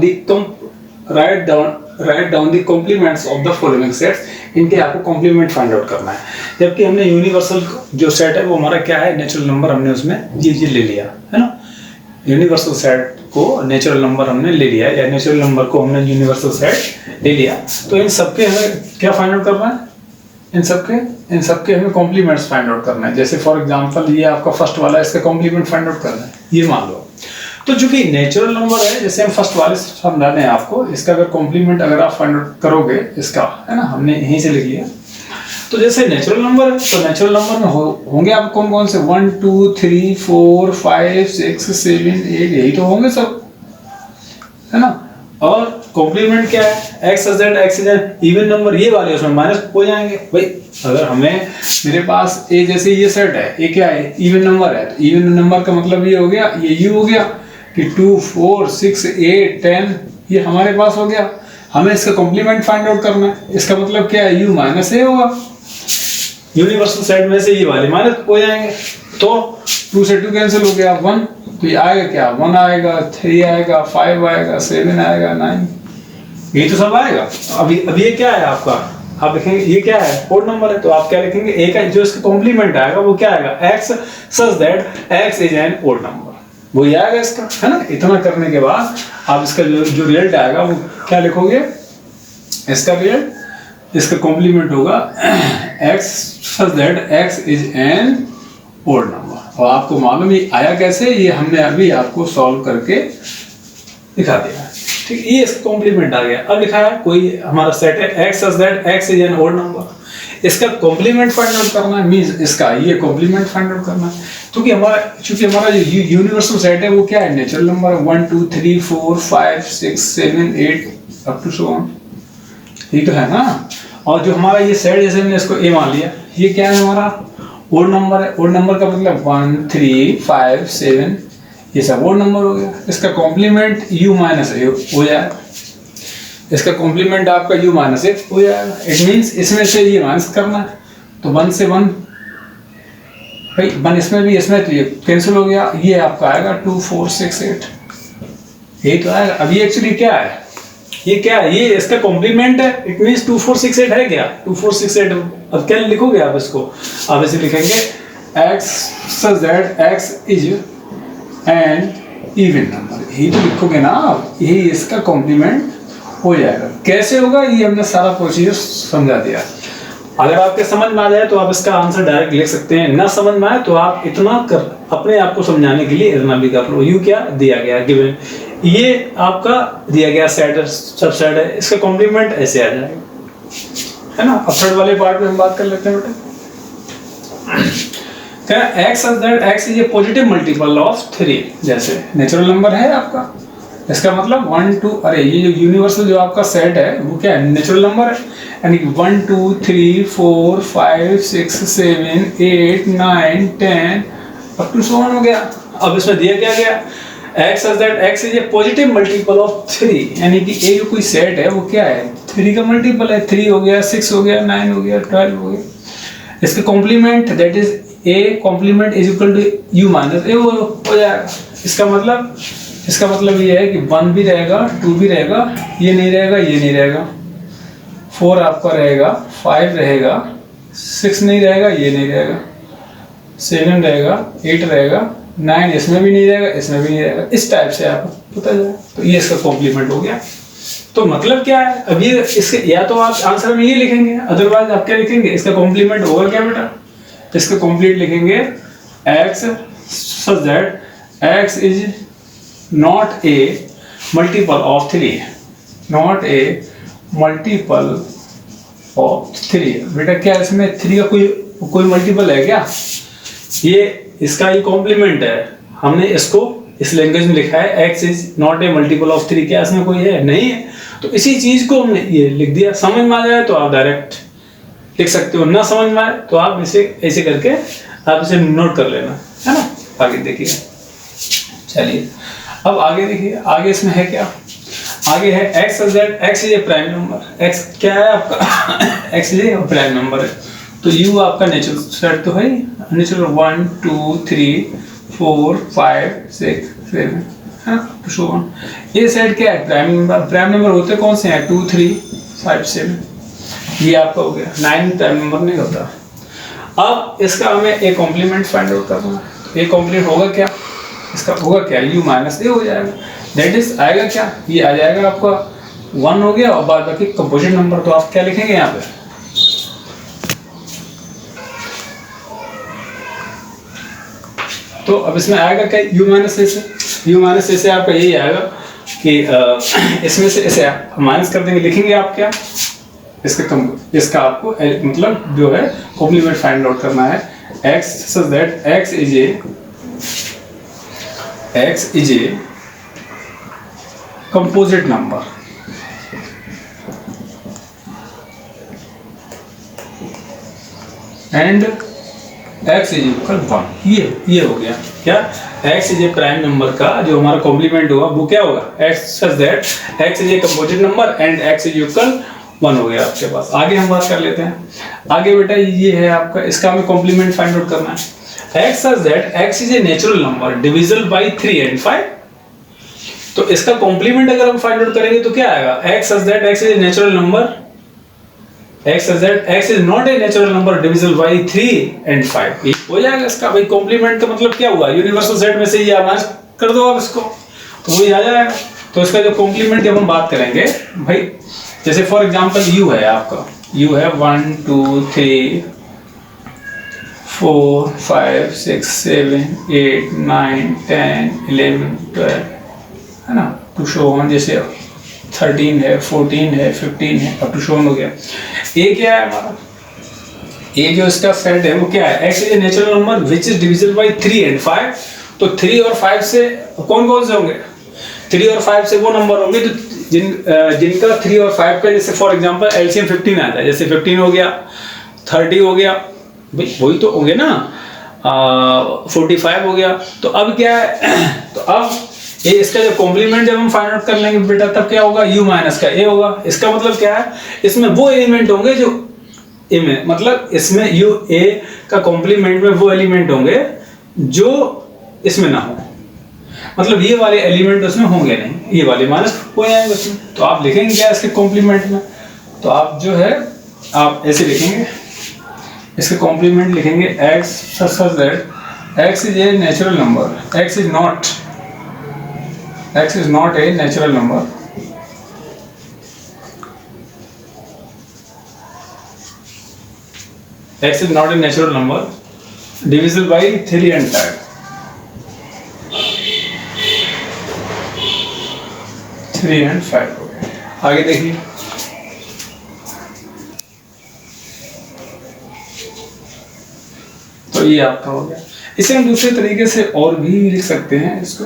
the complements of the following sets, इनके आपको complement find out करना है। जबकि हमने यूनिवर्सल जो सेट है वो हमारा क्या है, नेचुरल नंबर हमने उसमें ये ले लिया है ना। यूनिवर्सल सेट को नेचुरल नंबर हमने ले लिया, या नेचुरल नंबर को हमने यूनिवर्सल सेट ले लिया। तो इन सबके हमें क्या फाइंड आउट करना है, इन सबके हमें कॉम्प्लीमेंट्स फाइंड आउट करना है। जैसे फॉर एग्जांपल ये आपका फर्स्ट वाला है, इसका कॉम्प्लीमेंट फाइंड आउट करना है, ये मान लो। तो जो कि नेचुरल नंबर है, जैसे हम फर्स्ट वाले से समझा दें आपको, इसका अगर कॉम्प्लीमेंट अगर आप फाइंड आउट करोगे इसका, है ना, हमने यहीं से लिख लिया। तो जैसे नेचुरल नंबर है, तो नेचुरल नंबर में होंगे आप कौन कौन से 1 2 3 4 5 6 7 8, यही तो होंगे सब, है ना। और कॉम्प्लीमेंट क्या है, x Z x Z even number, ये वाले उसमें माइनस हो जाएंगे भाई। अगर हमें मेरे पास ए जैसे ये सेट है, ये क्या है, इवन नंबर है, तो इवन नंबर का मतलब ये हो गया, ये यू हो गया कि 2 4 6 8 10, ये हमारे पास हो गया। हमें इसका कॉम्प्लीमेंट फाइंड आउट करना है, इसका मतलब क्या है, यू माइनस ए होगा। यूनिवर्सल सेट में से ये वाले माइनस हो जाएंगे, तो 2 से 2 कैंसिल हो गया, 1, तो ये आएगा क्या, 1 आएगा, 3 आएगा, 5 आएगा, 7 आएगा, 9, ये तो सब आएगा। अभी ये क्या है आपका, आप देखेंगे ये क्या है, ओड नंबर है, तो आप क्या लिखेंगे, ए का जो इसका कॉम्प्लीमेंट आएगा वो क्या आएगा, x such that x is an odd number, वो ये आएगा इसका, है ना। इतना करने के बाद आप इसका जो रिजल्ट आएगा वो क्या लिखोगे, इसका रिजल्ट, इसका कॉम्प्लीमेंट होगा x such that x is an odd number. और आपको मालूम ये आया कैसे, ये हमने अभी आपको सॉल्व करके दिखा दिया, ठीक। ये इसका कॉम्प्लीमेंट आ गया। अब लिखा है कोई हमारा सेट है x such that x is an odd number, इसका कॉम्प्लीमेंट फाइंड आउट करना है, मींस इसका ये कॉम्प्लीमेंट फाइंड आउट करना है। क्योंकि हमारा जो यूनिवर्सल सेट है वो क्या है, नेचुरल नंबर है, 1 2 3 4 5 6 7 8 अप टू सो ऑन, ये तो है ना। और जो हमारा ये सेट, जैसे हमने इसको ए मान लिया, ये क्या है हमारा ओड नंबर है। ओड नंबर का मतलब 1 3 5 7 ये सब ओड नंबर हो गया। इसका कॉम्प्लीमेंट u माइनस ए हो जाएगा, इसका कॉम्प्लीमेंट आपका u माइनस ए हो जाएगा। इट मीन्स इसमें से ये माइनस करना है, तो 1 से 1 भाई 1 इसमें भी, इसमें तो ये कैंसिल हो गया, ये आपका आएगा 2 4 6 8, यही तो आएगा। अब ये एक्चुअली क्या है, ये क्या है, ये इसका कॉम्प्लीमेंट है। इट मीन्स 2 4 6 8 है क्या, 2 4 6 8। अब क्या लिखोगे आप इसको, आप इसे लिखेंगे x such that x is an even number, यही तो लिखोगे ना आप, यही इसका कॉम्प्लीमेंट हो जाएगा। कैसे होगा ये हमने सारा प्रोसीजर समझा दिया। अगर आपके समझ में आ जाए तो आप इसका आंसर डायरेक्ट लिख सकते हैं, ना समझ में आए तो आप इतना कर अपने आप को समझाने के लिए इतना भी कर लो। यू क्या दिया गया गिवन, ये आपका दिया गया सेट सबसेट है, इसका कॉम्प्लीमेंट ऐसे आ जाएगा, है ना। अब थर्ड वाले पार्ट में हम बात कर लेते हैं बेटा। x such that x is a positive multiple of 3, जैसे नेचुरल नंबर है आपका, इसका मतलब 1 2, अरे ये जो यूनिवर्सल जो आपका सेट है वो क्या है, नेचुरल नंबर है, यानी 1 2 3 4 5 6 7 8 9 10 अप टू सो ऑन हो गया। अब इसमें दिया क्या गया, x such that x is a positive multiple of 3, यानी कि ये जो कोई सेट है वो क्या है, 3 का मल्टीपल है, 3 हो गया 6 हो गया 9 हो गया 12 हो गया। इसका complement that is a complement is equal to u minus A हो जाएगा। इसका मतलब ये है कि 1 भी रहेगा 2 भी रहेगा, ये नहीं रहेगा ये नहीं रहेगा, 4 आपका रहेगा, 5 रहेगा, 6 नहीं रहेगा ये नहीं रहेगा, 7 रहेगा, 8 रहेगा, 9 इसमें भी नहीं रहेगा इसमें भी नहीं रहेगा, इस टाइप से आप पता जाए। तो ये इसका कॉम्प्लीमेंट हो गया। तो मतलब क्या है, अब ये इसके या तो आप आंसर में ये लिखेंगे, अदरवाइज आप क्या लिखेंगे, इसका कॉम्प्लीमेंट होगा क्या बेटा, इसका कॉम्प्लीट लिखेंगे x such that x is not a multiple of 3, not a multiple of 3। बेटा क्या इसमें 3 का कोई मल्टीपल है क्या, ये इसका ही कॉम्प्लीमेंट है, हमने इसको इस लैंग्वेज में लिखा है x is not a multiple of 3, क्या इसमें कोई है, नहीं है। तो इसी चीज को हमने ये लिख दिया। समझ में आ जाए तो आप डायरेक्ट लिख सकते हो, ना समझ में आए तो आप इसे ऐसे करके आप इसे नोट कर लेना, है ना। आगे देखिए, चलिए अब आगे देखिए, आगे इसमें है क्या, आगे है x such that x is a prime number. x क्या है आपका x is a prime number है, तो u आपका नेचुरल सेट तो है, नेचुरल 1 2 3 4 5 6 7 है तो सो ऑन। ये सेट क्या है, प्राइम नंबर। प्राइम नंबर होते कौन से हैं, 2 3 5 7, ये आपका हो गया। 9 प्राइम नंबर नहीं होता। अब इसका हमें एक कॉम्प्लीमेंट फाइंड आउट करना है। एक कॉम्प्लीमेंट होगा क्या, इसका होगा क्या, u माइनस ए हो जाएगा, दैट इज आएगा क्या, ये आ जाएगा आपका 1 हो गया, और बाद बाकी कंपोजिट नंबर तो आप क्या लिखेंगे यहाँ पे, तो अब इसमें आएगा क्या, u माइनस ए से। u माइनस ए से आपका यही आएगा कि इसमें से इसे माइनस कर देंगे, लिखेंगे आप क्या, इसका आपको मतलब जो है कॉम्प्लीमेंट फाइंड आउट करना है। x such that x is a composite number and x is equal 1। ये हो गया क्या, x is a prime number का जो हमारा कॉम्प्लीमेंट होगा वो क्या होगा, x such that x is a composite number and x is equal 1 हो गया आपके पास। आगे हम बात कर लेते हैं। आगे बेटा ये है आपका, इसका हमें कॉम्प्लीमेंट फाइंड आउट करना है। x such that x is a natural number divisible by 3 and 5। तो इसका कॉम्प्लीमेंट अगर हम फाइंड आउट करेंगे तो क्या आएगा, x such that x is a natural number, x such that x is not a natural number divisible by 3 and 5, हो जाएगा इसका। भाई कॉम्प्लीमेंट का मतलब क्या हुआ, यूनिवर्सल सेट में से ये माइनस कर दो आप इसको, तो वही आ जाएगा। तो इसका जो कॉम्प्लीमेंट जब हम बात करेंगे भाई, जैसे फॉर एग्जांपल u है आपका, u है 1 2 3 4 5 6 7 8 9 10 11 12 है ना, टू शो ऑन, जैसे 13 है 14 है 15 है, अब टू शो ऑन हो गया। ये क्या है हमारा, ये जो इसका सेट है वो क्या है, x is a natural number which is divisible by 3 and 5। तो 3 और 5 से कौन कौन से होंगे, 3 और 5 से वो नंबर होंगे तो जिनका 3 और 5 का जैसे फॉर एग्जांपल एलसीएम 15 आता है, जैसे 15 हो गया, 30 हो गया, भाई वही तो होंगे ना, 45 हो गया। तो अब क्या है तो अब ये इसका जो कॉम्प्लीमेंट जब हम फाइंड आउट कर लेंगे बेटा तब क्या होगा, u माइनस का a होगा। इसका मतलब क्या है, इसमें वो एलिमेंट होंगे जो a में, मतलब इसमें u a का कॉम्प्लीमेंट में वो एलिमेंट होंगे जो इसमें ना हो, मतलब ये वाले एलिमेंट उसमें होंगे नहीं, ये वाले माइनस हो जाएंगे उसमें। तो आप लिखेंगे क्या इसके कॉम्प्लीमेंट में, तो आप जो है आप ऐसे लिखेंगे, इसके कॉम्प्लीमेंट लिखेंगे x such that x is a natural number, x is not a natural number x is not a natural number divisible by 3 and 5। 3 and 5 हो गया। आगे देखिए, तो ये आपका हो गया। इसे हम दूसरे तरीके से और भी लिख सकते हैं इसको,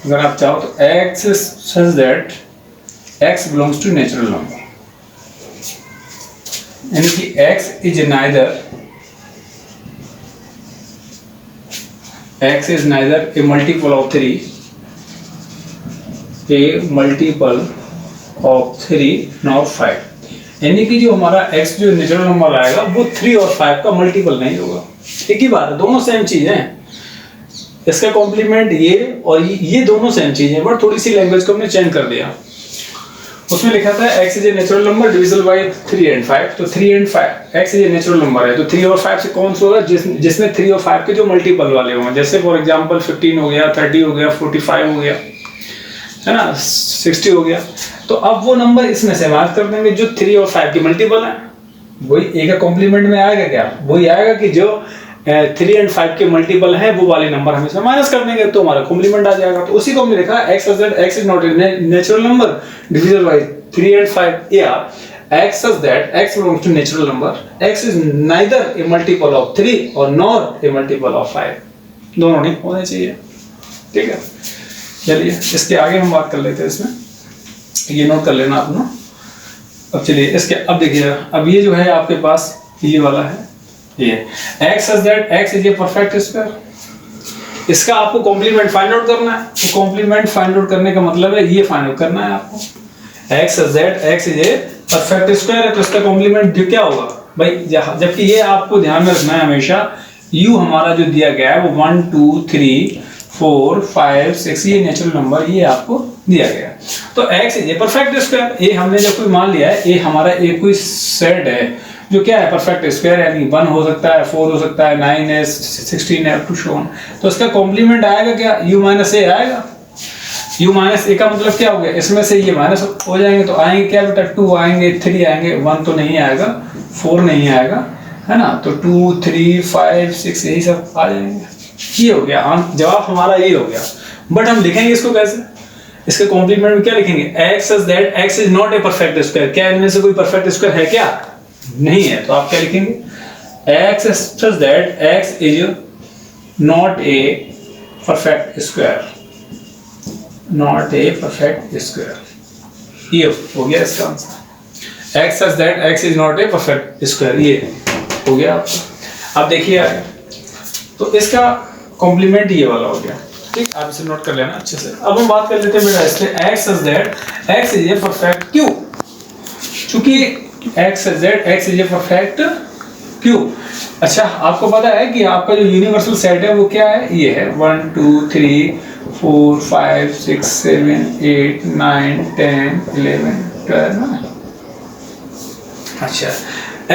अगर आप चाहो तो x such that x belongs to natural number, यानी कि x is neither a multiple of 3 nor 5, यानी कि जो हमारा x जो नेचुरल नंबर आएगा वो 3 और 5 का मल्टीपल नहीं होगा। एक ही बात है, दोनों सेम चीज है, इसका कॉम्प्लीमेंट ये और ये दोनों सेम चीज है, बट थोड़ी सी लैंग्वेज को हमने चेंज कर दिया। उसमें लिखा था x is a natural number divisible by 3 and 5, तो 3 and 5 x is a natural number है, तो 3 और 5 से कौन सा होगा, जिसमें 3 और 5 के जो मल्टीपल वाले होंगे, जैसे फॉर एग्जांपल 15 हो गया, 30 हो गया, 45 हो गया, है ना, 60 हो गया। तो अब वो नंबर इसमें से मार्क कर देंगे जो 3 और 5 के मल्टीपल है, वही a का कॉम्प्लीमेंट में आएगा क्या, वही आएगा कि जो 3 एंड 5 के मल्टीपल है वो वाले नंबर हम इसमें माइनस कर देंगे तो हमारा कॉम्प्लीमेंट आ जाएगा। तो उसी को हमने लिखा x is not a natural number divisible by 3 and 5 या x such that x belongs to natural number, x is neither a multiple of 3 और nor a multiple of 5, दोनों नहीं होने चाहिए। ठीक है, चलिए इसके आगे हम बात कर लेते हैं, इसमें ये नोट कर लेना आपने। अब चलिए इसके, अब देखिए, अब ये जो है आपके पास ये वाला है, ये x such that x is a perfect square, इसका आपको कॉम्प्लीमेंट फाइंड आउट करना है। तो कॉम्प्लीमेंट फाइंड आउट करने का मतलब है ये फाइंड आउट करना है आपको, x such that x is a perfect square है, तो इसका कॉम्प्लीमेंट क्या होगा भाई, जबकि ये आपको ध्यान में रखना है हमेशा, u हमारा जो दिया गया है वो 1 2 3 4 5 6 ये नेचुरल नंबर ये आपको दिया गया। तो x is a perfect square, ये हमने जब कोई मान लिया है, ये हमारा एक कोई सेट है जो क्या है परफेक्ट स्क्वायर, यानी 1 हो सकता है, 4 हो सकता है, 9 है, 16 है, टू शो ऑन। तो इसका कॉम्प्लीमेंट आएगा क्या, u माइनस ए आएगा। u माइनस ए का मतलब क्या हो गया, इसमें से ये माइनस हो जाएंगे तो आएंगे क्या बेटा, 2 आएंगे, 3 आएंगे, 1 तो नहीं आएगा, 4 नहीं आएगा, है ना, तो 2 3 5 6 यही सब आ जाएंगे। ये हो गया जवाब हमारा, ये हो गया। बट हम लिखेंगे इसको कैसे, इसके कॉम्प्लीमेंट में क्या लिखेंगे, x such that x is not a perfect square, क्या इनमें से कोई परफेक्ट स्क्वायर है क्या, नहीं है, तो आप क्या लिखेंगे, x such that x is not a perfect square, not a perfect square, ये हो गया इसका answer. x such that x is not a perfect square, ये हो गया आपका। अब देखिए आगे, तो इसका कॉम्प्लीमेंट ये वाला हो गया, ठीक, आप इसे नोट कर लेना अच्छे से। अब हम बात कर लेते हैं बेटा इससे, x such that x is a perfect q, चूंकि x such that x is a perfect q। अच्छा, आपको पता है कि आपका जो यूनिवर्सल सेट है वो क्या है, ये है 1 2 3 4 5 6 7 8 9 10 11 12। अच्छा,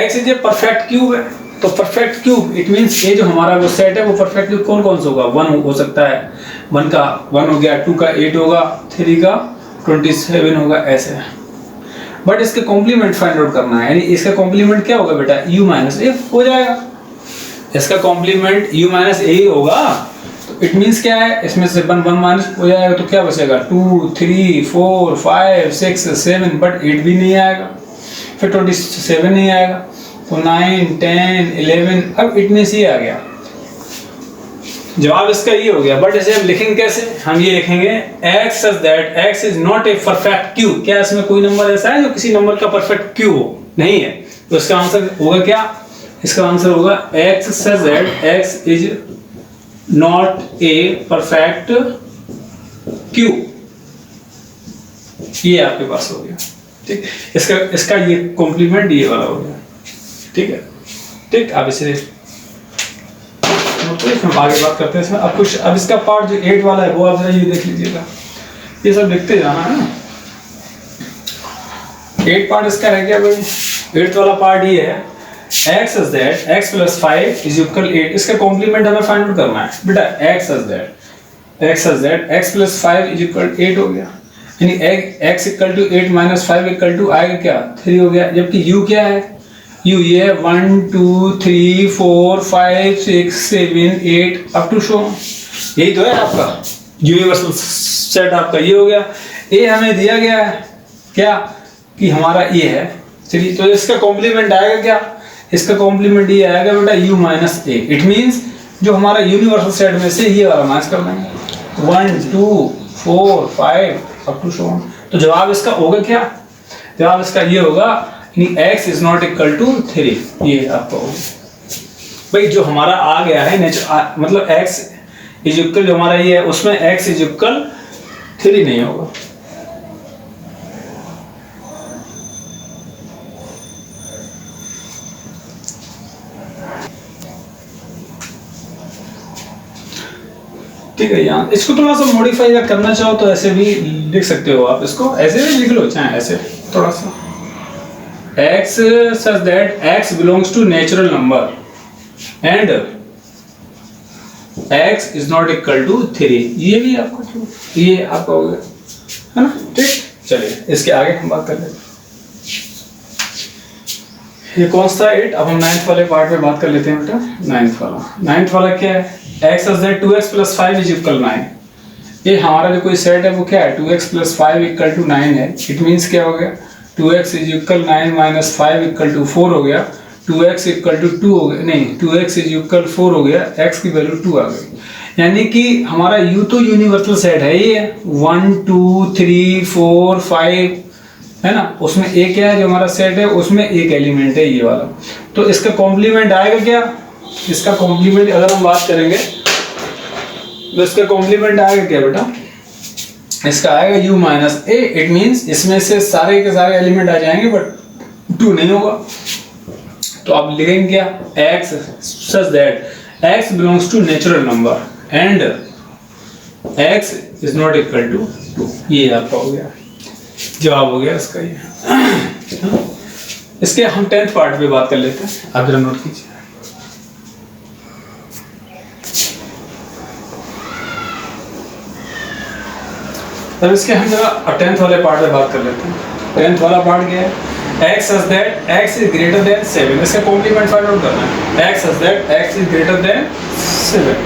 x is a perfect cube है, तो परफेक्ट क्यूब इट मींस ये जो हमारा वो सेट है वो परफेक्ट क्यूब कौन कौन सा होगा, 1 हो सकता है, 1 का 1 हो गया, 2 का 8 होगा, 3 का 27 होगा, ऐसे। बट इसके कॉम्प्लीमेंट फाइंड आउट करना है, यानी इसका कॉम्प्लीमेंट क्या होगा बेटा, u माइनस ए हो जाएगा, इसका कॉम्प्लीमेंट u माइनस ए ही होगा। तो इट मींस क्या है, इसमें से 1 माइनस हो जाएगा, तो क्या बचेगा 2 3 4 5 6 7, बट 8 भी नहीं आएगा, फिर 27 नहीं आएगा, तो 9, 10, 11, अब इतने से आ गया। जवाब इसका ये हो गया। बट इसे हम लिखेंगे कैसे? हम ये लिखेंगे x such that x is not a perfect q। क्या इसमें कोई नंबर ऐसा है जो किसी नंबर का परफेक्ट q हो? नहीं है। तो इसका आंसर होगा क्या? इसका आंसर होगा x such that x is not a perfect q। ये आपके पास हो गया। ठीक, इसका ये कॉम्प्लीमेंट ये वाला हो गया। ठीक है, ठीक। आप इसे हम आगे बात करते हैं। अब कुछ, अब इसका पार्ट जो 8 वाला है वो आप ये देख लीजिएगा। ये सब लिखते जाना है ना। 8 पार्ट इसका है क्या भाई? 8 वाला पार्ट ये है x is that x plus 5 is equal 8। इसका कॉम्प्लीमेंट हमें फाइंड आउट करना है बेटा। x is that x plus 5 is equal 8 हो गया, यानी x equal to 8 minus 5 equal to आएगा क्या? 3 हो गया। जबकि u क्या है? u ये है 1 2 3 4 5 6 7 8 अप टू शो। यही तो है आपका यूनिवर्सल सेट। आपका ये हो गया। a हमें दिया गया है क्या कि हमारा ये है। चलिए, तो इसका कॉम्प्लीमेंट आएगा क्या? इसका कॉम्प्लीमेंट ये आएगा बेटा u minus a। It means जो हमारा यूनिवर्सल सेट में से ये वाला माइनस कर देंगे 1 2 4 5 अप टू शो। तो जवाब इसका होगा क्या? जवाब इसका ये होगा x is not equal to 3। ये आपका होगा भाई। जो हमारा आ गया है मतलब x इज इक्वल, जो हमारा ये है उसमें x इज इक्वल 3 नहीं होगा। ठीक है, यहाँ इसको थोड़ा सा मॉडिफाई अगर करना चाहो तो ऐसे भी लिख सकते हो आप। इसको ऐसे भी लिख लो, चाहे ऐसे थोड़ा सा x such that x belongs to natural number and x is not equal to 3। ये भी आपका, ये आपका हो गया है ना। ठीक, चलिए इसके आगे हम बात कर लेते हैं। ये कौन सा 8? अब हम 9th वाले पार्ट में बात कर लेते हैं बेटा। 9th वाला क्या है? x such that 2x plus 5 is equal 9। ये हमारा जो कोई सेट है वो क्या है? 2x plus 5 इक्वल टू 9 है। इट मींस क्या हो गया? 2x is equal 9 minus 5 equal to 4 हो गया। 2x इक्वल टू 2 हो गया, नहीं 2x इज इक्वल 4 हो गया। x की वैल्यू 2 आ गई। यानी कि हमारा u तो यूनिवर्सल सेट है, ये 1 2 3 4 5 है ना। उसमें a क्या है? जो हमारा सेट है उसमें एक एलिमेंट है ये वाला। तो इसका कॉम्प्लीमेंट आएगा क्या? इसका कॉम्प्लीमेंट अगर हम बात करेंगे तो इसका कॉम्प्लीमेंट आएगा क्या बेटा? इसका आएगा u minus a। It means इसमें से सारे के सारे एलिमेंट आ जाएंगे बट 2 नहीं होगा। तो आप लिखेंगे क्या? x such that x belongs to natural number and x is not equal to 2। ये आपका हो गया, जवाब हो गया इसका ये। इसके हम 10th पार्ट पे बात कर लेते हैं। आप जरा नोट कीजिए। अब इसके हम जरा 10th वाले पार्ट पे बात कर लेते हैं। 10th वाला पार्ट क्या है? x such that x is greater than 7। इसका कॉम्प्लीमेंट फाइंड आउट करना है। x such that x is greater than 7।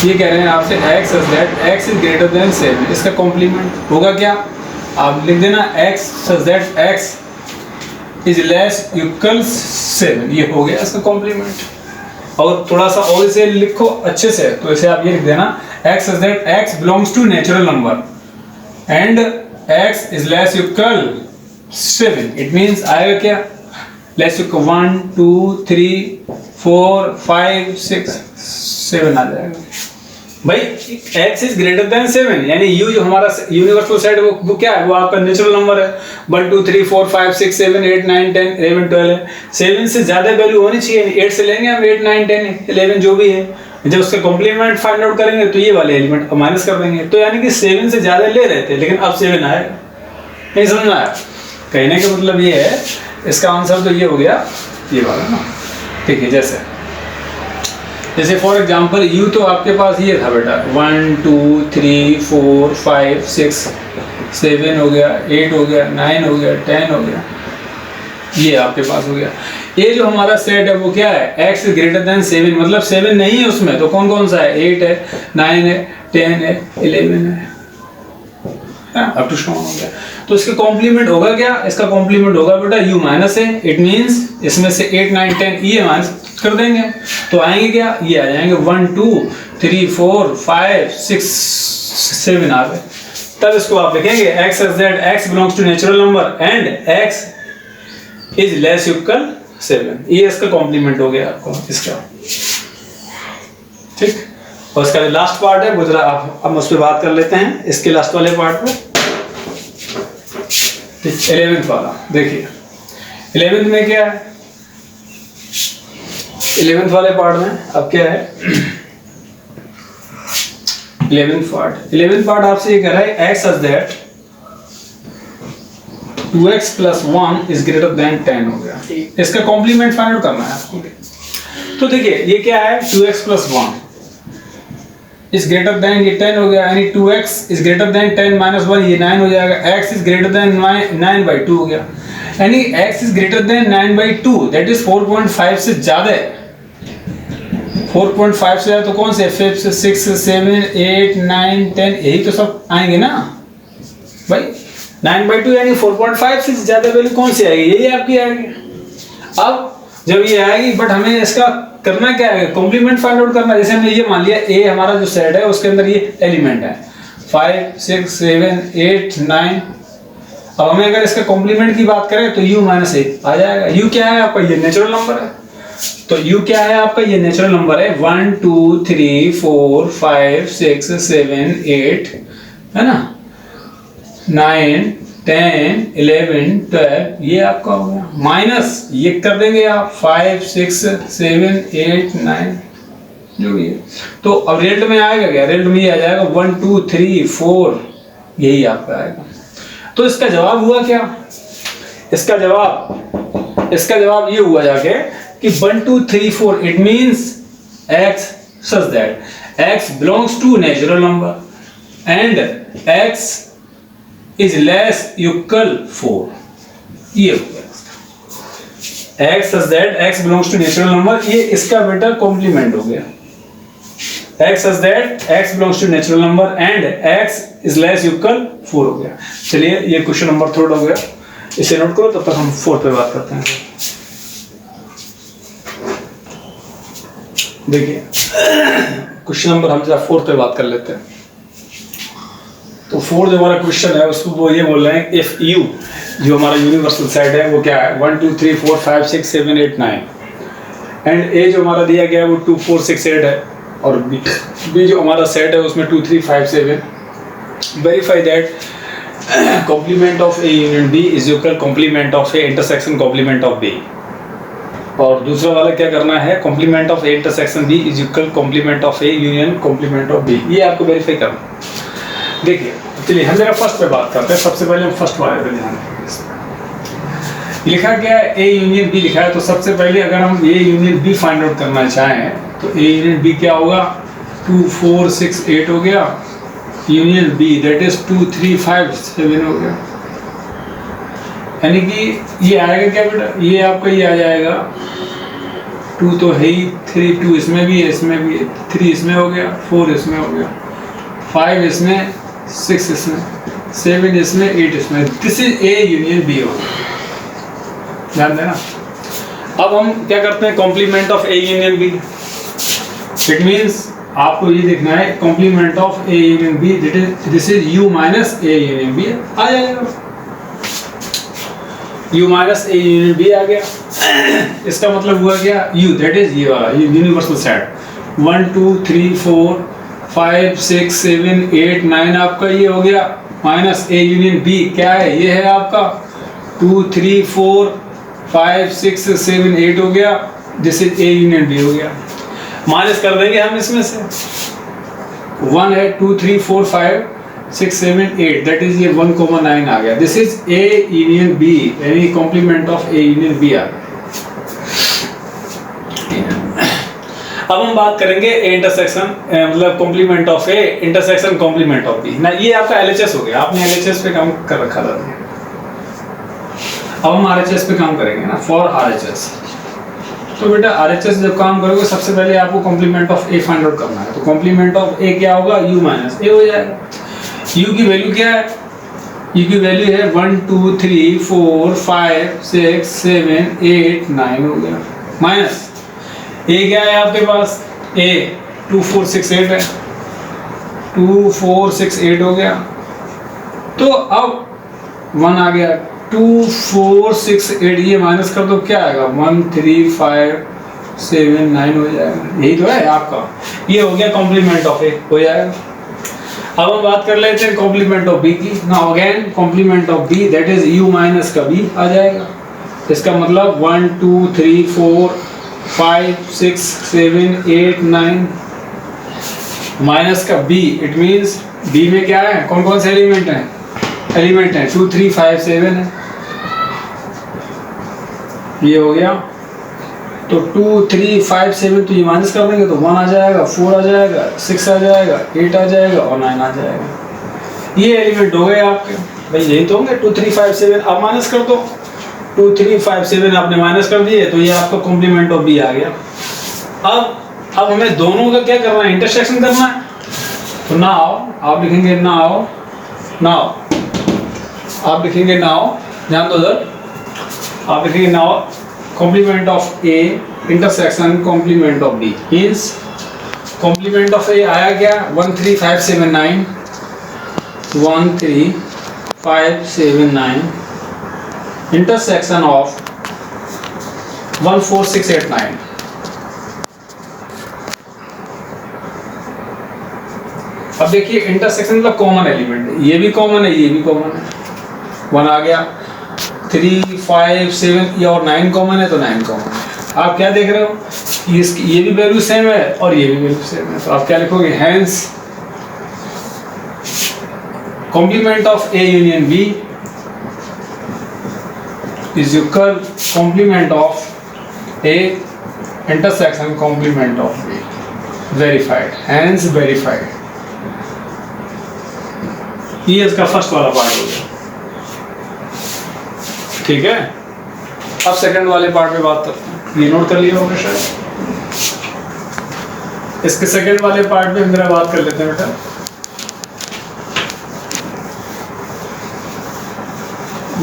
ये कह रहे हैं आपसे x such that x is greater than 7। इसका कॉम्प्लीमेंट होगा क्या? आप लिख देना x such that x is less equal 7। ये हो गया इसका कॉम्प्लीमेंट। और थोड़ा सा और इसे लिखो अच्छे से, तो इसे आप ये लिख देना x such that x belongs to natural number and x is less equal 7। It means आएगा क्या? लेस इक्वल 1 2 3 4 5 6 7 आ जाएगा भाई। x इज ग्रेटर देन 7 यानी u जो हमारा यूनिवर्सल सेट है वो क्या है? वो आपका नेचुरल नंबर है। 1 2 3 4 5 6 7 8 9 10 11 12 है। 7 से ज्यादा वैल्यू होनी चाहिए। 8 से लेंगे हम 8 9 10 11 जो भी है। जब उसका कॉम्प्लीमेंट फाइंड आउट करेंगे तो ये वाले एलिमेंट माइनस कर देंगे। तो यानी कि 7 से ज्यादा ले रहे थे लेकिन अब 7 आएगा। नहीं समझ में आया? कहने का मतलब ये है, इसका आंसर तो ये हो गया ये वाला ना। ठीक है, जैसे फॉर एग्जांपल u तो आपके पास ये था बेटा 1 2 3 4 5 6 7 हो गया, 8 हो गया, 9 हो गया, 10 हो गया। ये आपके पास हो गया। ये जो हमारा सेट है वो क्या है? x ग्रेटर देन 7 मतलब 7 नहीं है उसमें। तो कौन कौन सा है? 8 है, 9 है, 10 है, 11 है। अब टू शो हो गया। तो इसका कॉम्प्लीमेंट होगा क्या, इसका कॉम्प्लीमेंट होगा बेटा u माइनस है, इट मींस इसमें से 8 9 10 ये माइनस कर देंगे तो आएंगे क्या, ये आ जाएंगे 1 2 3 4 5 6 7 आ गए। तब इसको आप लिखेंगे x such that x belongs to natural number and x is less equal 7। ये इसका कॉम्प्लीमेंट हो गया आपको इसका, ठीक। और इसका लास्ट पार्ट है वो जरा आप हम उस पर बात कर लेते हैं, इसके लास्ट वाले पार्ट पे। 11th वाला देखिए, 11th में क्या है, 11th वाले पार्ट में अब क्या है 11th पार्ट आपसे ये कह रहा है x such that 2x plus 1 is greater than 10 हो गया। इसका कॉम्प्लीमेंट फाइंड आउट करना है आपको। तो देखिए ये क्या है 2x plus 1 is greater than, ये 10 हो गया, यानी 2x is greater than 10 minus 1 ये 9 हो जाएगा, x is greater than 9/2 हो गया, यानी x is greater than 9/2 that is 4.5 से ज़्यादा है। 4.5 से ज़्यादा तो कौन से 5 6 7 8 9 10 यही तो सब आएंगे ना भाई। 9/2 यानी 4.5 से ज़्यादा वैल्यू कौन सी आएगी, यही आपकी आएगी। अब जब ये आएगी बट हमें इसका करना क्या है, कॉम्प्लीमेंट फाइंड आउट करना। जैसे हमने ये मान लिया a हमारा जो सेट है उसके अंदर ये एलिमेंट है 5 6 7 8 9। अब हमें अगर इसका कॉम्प्लीमेंट की बात करें तो u माइनस 1 आ जाएगा। u क्या है आपका, ये नेचुरल नंबर है, तो u क्या है आपका, ये नेचुरल नंबर है 1 2 3 4 5 6 7 8 है ना, 9 10 11 12 ये आपका हो गया, माइनस ये कर देंगे आप 5 6 7 8 9 जो भी है। तो अब रिजल्ट में आएगा क्या, रिजल्ट में ये आ जाएगा 1 2 3 4 यही आपका आएगा। तो इसका जवाब हुआ क्या, इसका जवाब ये हुआ जाके कि 1 2 3 4 it means x such that x belongs to natural number and x is less equal 4। ये हो गया इसका x such that x belongs to natural number, ये इसका बेटा कॉम्प्लीमेंट हो गया। x such that x belongs to natural number and x is less equal 4 हो गया। चलिए ये क्वेश्चन नंबर 3 हो गया, इसे नोट करो, तब तक हम 4 पे बात करते हैं। देखिए क्वेश्चन नंबर हम 4 पे बात कर लेते हैं। तो 4 जो हमारा क्वेश्चन है उसको वो ये बोल रहे हैं इफ u जो हमारा यूनिवर्सल सेट है वो क्या है 1 2 3 4 5 6 7 8 9 एंड a जो हमारा दिया गया है वो 2 4 6 8 है और b जो हमारा सेट है उसमें 2 3 5 7। Verify that complement of a union b is equal complement of a intersection complement of b। और दूसरा वाला क्या करना है, complement of a intersection b is equal complement of a union complement of b। ये आपको वेरीफाई करना है। देखिए चलिए हम जरा फर्स्ट पे बात करते हैं। सबसे पहले हम फर्स्ट वाले पे ध्यान देंगे। लिखा क्या है a यूनियन b लिखा है, तो सबसे पहले अगर हम a union b find out करना चाहें तो a यूनियन b क्या होगा 2 4 6 8 हो गया, यूनियन b दैट इज 2 3 5 7 हो गया। यानी कि ये आएगा क्या बेटा, ये आपका ये आ जाएगा 2 तो है ही, 3 2 इसमें भी है, इसमें भी 3 इसमें हो गया, 4 इसमें हो गया, 5 इसमें 6 इसमें 7 इसमें 8 इसमें। This is a union b हो गया, ध्यान देना। अब हम क्या करते हैं complement of a union b। It means आपको ये देखना है complement of a union b, this is u minus a union b आ जाएगा। u minus a union b आ गया। इसका मतलब हुआ क्या, u दैट इज ये वाला यूनिवर्सल सेट 1 2 3 4 5 6 7 8 9 आपका ये हो गया, माइनस a यूनियन b क्या है, ये है आपका 2 3 4 5 6 7 8 हो गया, this is a union b हो गया। माइनस कर देंगे हम इसमें से, 1 है 2 3 4 5 6 7 8 दैट इज ये 1,9 आ गया, this is a union b यानी complement of a union b आ गया। अब हम बात करेंगे a इंटरसेक्शन मतलब complement of a intersection complement of b ना, ये आपका LHS हो गया, आपने LHS पे काम कर रखा था। अब हम RHS पे काम करेंगे ना, फॉर RHS। तो बेटा RHS जब काम करोगे सबसे पहले आपको complement of a find out करना है। तो कॉम्प्लीमेंट ऑफ a क्या होगा, u माइनस a हो जाएगा। u की वैल्यू क्या है ई की वैल्यू है 1 2 3 4 5 6 7 8 9 हो गया। माइनस ए क्या है आपके पास, ए 2 4 6 8 है, 2 4 6 8 हो गया। तो अब 1 आ गया, 2 4 6 8 ये माइनस कर दो, क्या आएगा 1 3 5 7 9 हो जाएगा। यही तो है आपका, ये हो गया कॉम्प्लीमेंट ऑफ ए, हो जाएगा। अब हम बात कर लेते हैं कॉम्प्लीमेंट ऑफ बी की। Now again complement of B that is U minus का बी आ जाएगा। इसका मतलब 1 2 3 4 5 6 7 8 9 माइनस का बी, इट मीन्स बी में क्या है, कौन कौन से एलिमेंट हैं, 2 3 5 7 है, ये हो गया। तो 2 3 5 7 तो ये माइनस कर देंगे तो 1 आ जाएगा, 4 आ जाएगा, 6 आ जाएगा, 8 आ जाएगा और 9 आ जाएगा। ये एलिमेंट हो गए आपके, भाई यही तो होंगे 2 3 5 7। अब माइनस कर दो, 2 3 5 7 आपने माइनस कर दिए तो ये आपका कॉम्प्लीमेंट ऑफ बी आ गया। अब हमें दोनों का क्या करना है, इंटरसेक्शन करना है। तो नाउ आप लिखेंगे नाउ आप लिखेंगे नाउ, ध्यान दो उधर, आप लिखेंगे now complement of A intersection complement of B means complement of A आया क्या 1 3 5 7 9 1 3 5 7 9 intersection of 1 4 6 8 9। अब देखिए इंटरसेक्शन मतलब कॉमन एलिमेंट है, ये भी कॉमन है, ये भी कॉमन है, 1 आ गया, 3 5 7 ये और 9 कॉमन है तो 9 कॉमन है। आप क्या देख रहे हो, ये भी वैल्यू सेम है और ये भी वैल्यू सेम है, तो आप क्या लिखोगे, hence complement of A union B is equal complement of A intersection complement of B, verified, hence verified. ये इसका फर्स्ट वाला पार्ट हो गया, ठीक है। अब सेकंड वाले पार्ट में बात करते हैं, ये नोट कर लिया होगा शायद। इसके सेकंड वाले पार्ट में हम बात कर लेते हैं बेटा।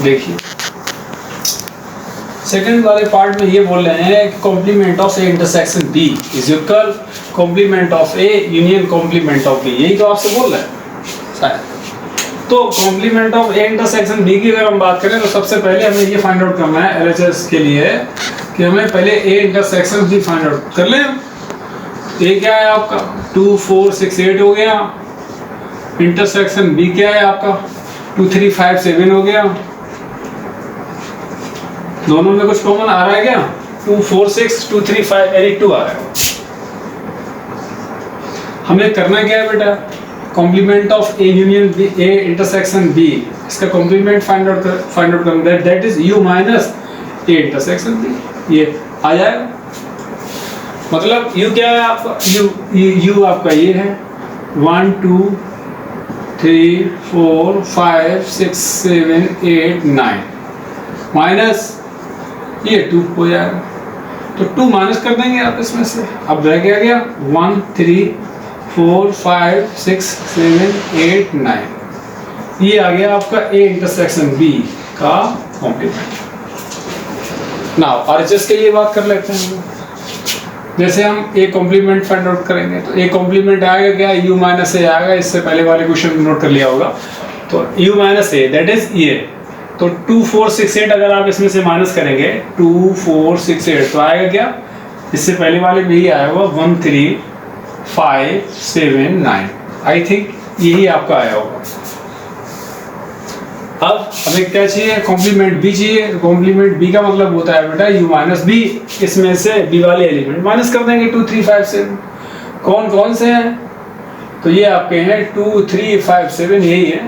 देखिए सेकंड वाले पार्ट में ये बोल रहे हैं कि complement of A intersection B is equal complement of A union complement of B, यही तो आपसे बोल रहे हैं शायद। तो complement of A intersection B की अगर हम बात करें तो सबसे पहले हमें ये फाइंड आउट करना है एलएचएस के लिए कि हमें पहले A intersection B find out कर लें। ए क्या है आपका 2 4 6 8 हो गया, इंटरसेक्शन बी क्या है आपका 2 3 5 7 हो गया। दोनों में कुछ कॉमन आ रहा है क्या, 2 4 6 2 3 5 यानी 2 आ रहा है। हमें करना क्या है बेटा, complement of A union B, A intersection B, इसका कॉम्प्लीमेंट फाइंड आउट करना, that is U minus A intersection B, ये आ जाएगा। मतलब यू क्या है आपका, यू आपका ये है 1 2 3 4 5 6 7 8 9 माइनस ये 2 हो जाएगा। तो 2 माइनस कर देंगे आप इसमें से, अब रह गया 1 3 4 5 6 7 8 9, ये आ गया आपका ए इंटरसेक्शन बी का कॉम्प्लीमेंट। नाउ आरएचएस के लिए बात कर लेते हैं। जैसे हम ए कॉम्प्लीमेंट फाइंड आउट करेंगे तो ए कॉम्प्लीमेंट आएगा क्या, यू माइनस ए आएगा, इससे पहले वाले क्वेश्चन में नोट कर लिया होगा। तो you minus A that is ये, तो 2 4 6 8 अगर आप इसमें से माइनस करेंगे 2 4 6 8 तो आएगा क्या, इससे पहले वाले में ही आया होगा 1 3 5 7 9, आई थिंक यही आपका आया होगा। अब हमें क्या चाहिए, कॉम्प्लीमेंट बी चाहिए। कॉम्प्लीमेंट बी का मतलब होता है बेटा यू माइनस बी, इसमें से बी वाले एलिमेंट माइनस कर देंगे 2 3 5 7। कौन कौन से हैं, तो ये आपके हैं 2 3 5 7 यही है।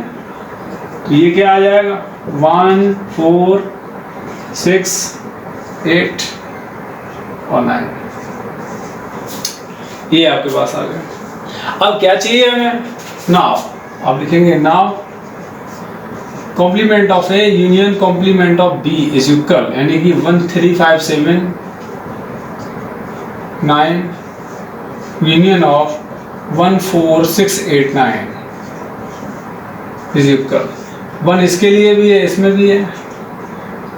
तो ये क्या आ जाएगा 1 4 6 8 और 9, ये आपके पास आ गया। अब क्या चाहिए हमें, नाउ आप लिखेंगे now complement of A union complement of B is equal, यानी कि 1 3 5 7 9 यूनियन ऑफ 1 4 6 8 9 इज इक्वल 1 इसके लिए भी है, इसमें भी है,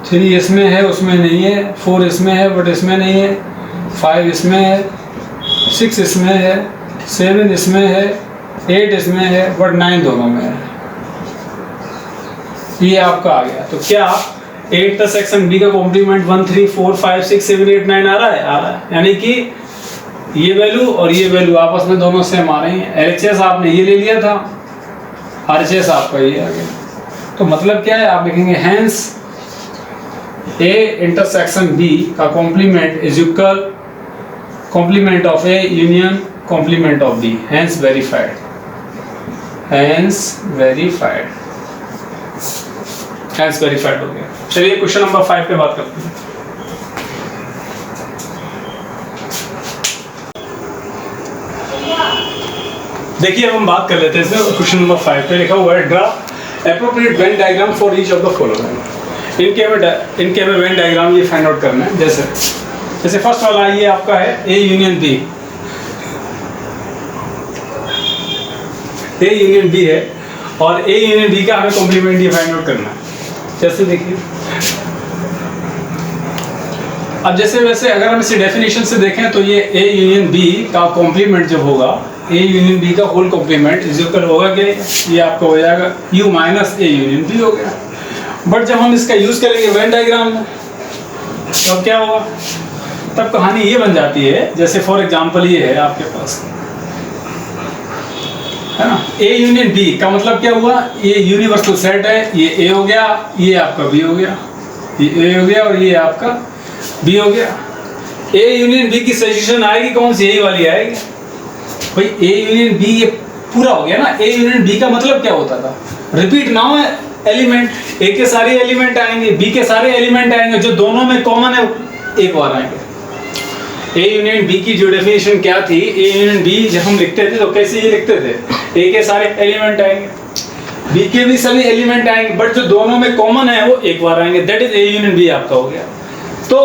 3 इसमें है उसमें नहीं है, 4 इसमें है बट इसमें नहीं है, 5 इसमें है, 6 इसमें है, 7 इसमें है, 8 इसमें है बट 9 दोनों में है। ये आपका आ गया। तो क्या 8 इंटरसेक्शन बी का कॉम्प्लीमेंट 1 3 4 5 6 7 8 9 आ रहा है? आ रहा है। यानी कि ये वैल्यू और ये वैल्यू आपस में दोनों सेम आ रही हैं। LHS आपने ये ले लिया था, RHS आपका ये आ गया। तो मतलब क्या है, आप लिखेंगे हेंस A इंटरसेक्शन B का complement is equal complement of A union complement of B, hence verified, hence verified, hence verified हो गया। चलिए क्वेश्चन नंबर 5 पे बात करते हैं। देखिए अब हम बात कर लेते हैं इसमें। क्वेश्चन नंबर 5 पे लिखा हुआ है draw appropriate Venn diagram for each of the following. इनके हमें वेन डायग्राम ये फाइंड आउट करना है। जैसे फर्स्ट वाला ये आपका है A union B, A union B है और A यूनियन B का हमें कॉम्प्लीमेंट ये फाइंड आउट करना है। जैसे देखिए, अब जैसे वैसे अगर हम इसे डेफिनेशन से देखें तो ये A यूनियन B का कॉम्प्लीमेंट जब होगा, A यूनियन B का होल कॉम्प्लीमेंट इज इक्वल होगा कि ये आपका हो जाएगा U minus A union B हो गया। बट जब हम इसका यूज करेंगे वेन डायग्राम में तब क्या होगा, तब कहानी ये बन जाती है। जैसे फॉर एग्जांपल ये है आपके पास, है ना, A यूनियन B का मतलब क्या हुआ, ये यूनिवर्सल सेट है, ये A हो गया, ये आपका B हो गया, ये A हो गया और ये आपका B हो गया। A यूनियन B की सजेशन आएगी कौन सी, यही वाली आएगी भाई। A यूनियन B ये पूरा हो गया ना। A यूनियन B का मतलब क्या होता था, रिपीट ना हो एलिमेंट, A के सारे एलिमेंट आएंगे, B के सारे एलिमेंट आएंगे, जो दोनों में कॉमन है एक बार आएंगे। A यूनियन B की जो डेफिनेशन क्या थी, A यूनियन B जब हम लिखते थे तो कैसे ये लिखते थे, A के सारे एलिमेंट आएंगे, B के भी सभी एलिमेंट आएंगे, बट जो दोनों में कॉमन है वो एक बार आएंगे। That is A union B आपका हो गया। तो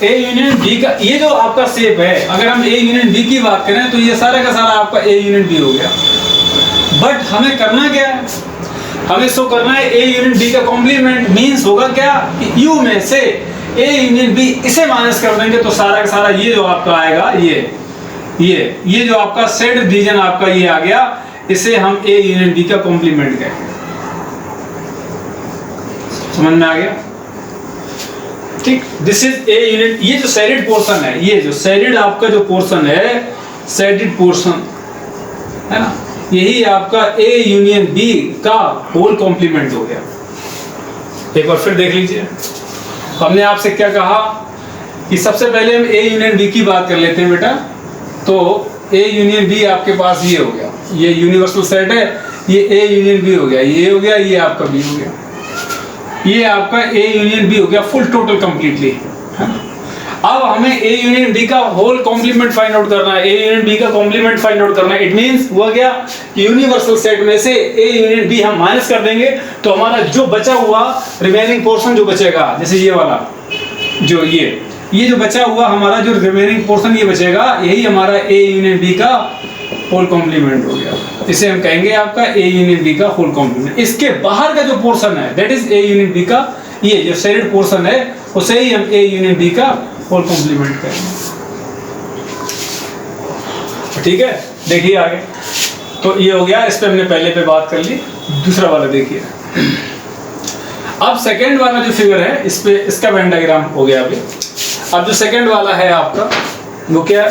A यूनियन B का ये जो आपका शेप है, अगर हम A यूनियन B की बात करें तो ये सारा का सारा आपका A यूनियन B हो गया। बट हमें करना क्या है, हमें शो करना है A यूनियन B का कॉम्प्लीमेंट मींस होगा क्या कि U में से A यूनियन B इसे माइनस कर देंगे तो सारा का सारा ये जो आपका आएगा, ये जो आपका सेट रीजन आपका ये आ गया, इसे हम A यूनियन B का कॉम्प्लीमेंट कहेंगे। समझ में आ गया? ठीक, दिस इज A यूनिट। ये जो शेडेड पोर्शन है, ये जो शेडेड आपका जो पोर्शन है, शेडेड पोर्शन है ना, यही आपका A यूनियन B का होल कॉम्प्लीमेंट हो गया। एक बार फिर देख लीजिए, हमने आपसे क्या कहा कि सबसे पहले हम A यूनियन B की बात कर लेते हैं बेटा। तो A यूनियन B आपके पास ये हो गया, ये यूनिवर्सल सेट है, ये A यूनियन B हो गया, ये हो गया, ये आपका B हो गया, ये आपका A यूनियन B हो गया फुल टोटल कंप्लीटली। अब हमें A यूनियन B का होल कॉम्प्लीमेंट फाइंड आउट करना है, A यूनियन B का कॉम्प्लीमेंट फाइंड आउट करना है। इट मींस हुआ क्या कि यूनिवर्सल सेट में से A यूनियन B हम माइनस कर देंगे तो हमारा जो बचा हुआ रिमेनिंग पोर्शन जो बचेगा, जैसे ये वाला जो ये जो बचा हुआ हमारा जो रिमेनिंग पोर्शन ये बचेगा, यही हमारा A यूनियन B का होल कॉम्प्लीमेंट हो गया। इसे हम कहेंगे आपका A यूनियन B का होल कॉम्प्लीमेंट। इसके बाहर का जो पोर्शन है that is A union B का, ये जो शेडेड पोर्शन है उसे ही हम A यूनियन B का होल कॉम्प्लीमेंट करेंगे। ठीक है, देखिए आगे। तो ये हो गया, इस पे हमने पहले पे बात कर ली। दूसरा वाला देखिए, अब सेकंड वाला जो फिगर है इस पे इसका वेन डायग्राम हो गया अभी। अब जो सेकंड वाला है आपका वो क्या है,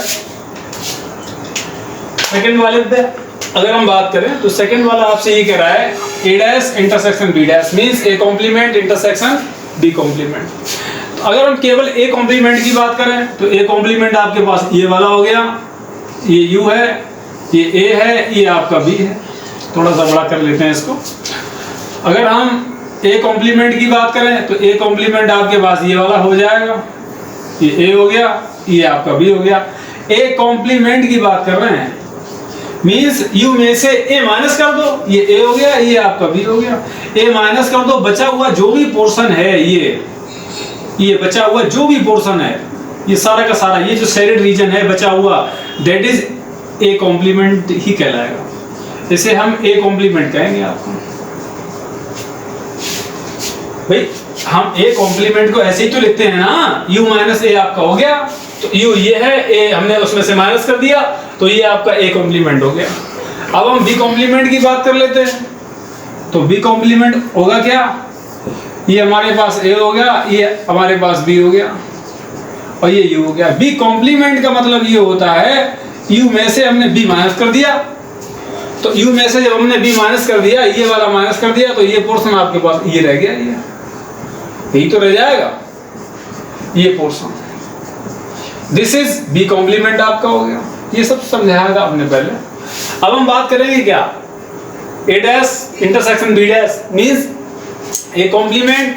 सेकंड वाले पे अगर हम बात करें तो सेकंड वाला आपसे ये कह रहा है A dash intersection B dash means A complement intersection B complement. तो अगर हम केवल A कॉम्प्लीमेंट की बात करें तो A कॉम्प्लीमेंट आपके पास ये वाला हो गया, ये U है, ये A है, ये आपका B है। थोड़ा सा बड़ा कर लेते हैं इसको। अगर हम A कॉम्प्लीमेंट की बात करें तो A कॉम्प्लीमेंट आपके पास ये वाला हो जाएगा, ये A हो गया, ये आपका B हो गया। A कॉम्प्लीमेंट की बात कर रहे हैं मींस U में से A माइनस कर दो, ये A हो गया, ये आपका B हो गया। A माइनस कर दो, बचा हुआ जो भी पोर्शन है, ये बचा हुआ जो भी पोर्शन है, ये सारा का सारा ये जो शेडेड रीजन है बचा हुआ, दैट इज A कॉम्प्लीमेंट ही कहलाएगा। इसे हम A कॉम्प्लीमेंट कहेंगे आपको। भाई हम ए कॉम्प्लीमेंट को ऐसे ही तो लिखते हैं ना, u माइनस ए आपका हो गया, तो u ये है, ए हमने उसमें से माइनस कर दिया, तो ये आपका ए कॉम्प्लीमेंट हो गया। अब हम बी कॉम्प्लीमेंट की बात कर लेते हैं, तो बी कॉम्प्लीमेंट होगा क्या, ये हमारे पास a हो गया, ये हमारे पास b हो गया, और ये u हो गया। बी कॉम्प्लीमेंट का मतलब ये होता है u में से हमने b माइनस कर दिया, तो u में से जब हमने b माइनस कर दिया, ये वाला माइनस कर दिया, तो ये पोर्शन आपके पास ये रह गया, यही तो रह जाएगा ये portion. This is B complement आपका हो गया। ये सब समझाया था आपने पहले। अब हम बात करेंगे क्या, a dash intersection b dash means a complement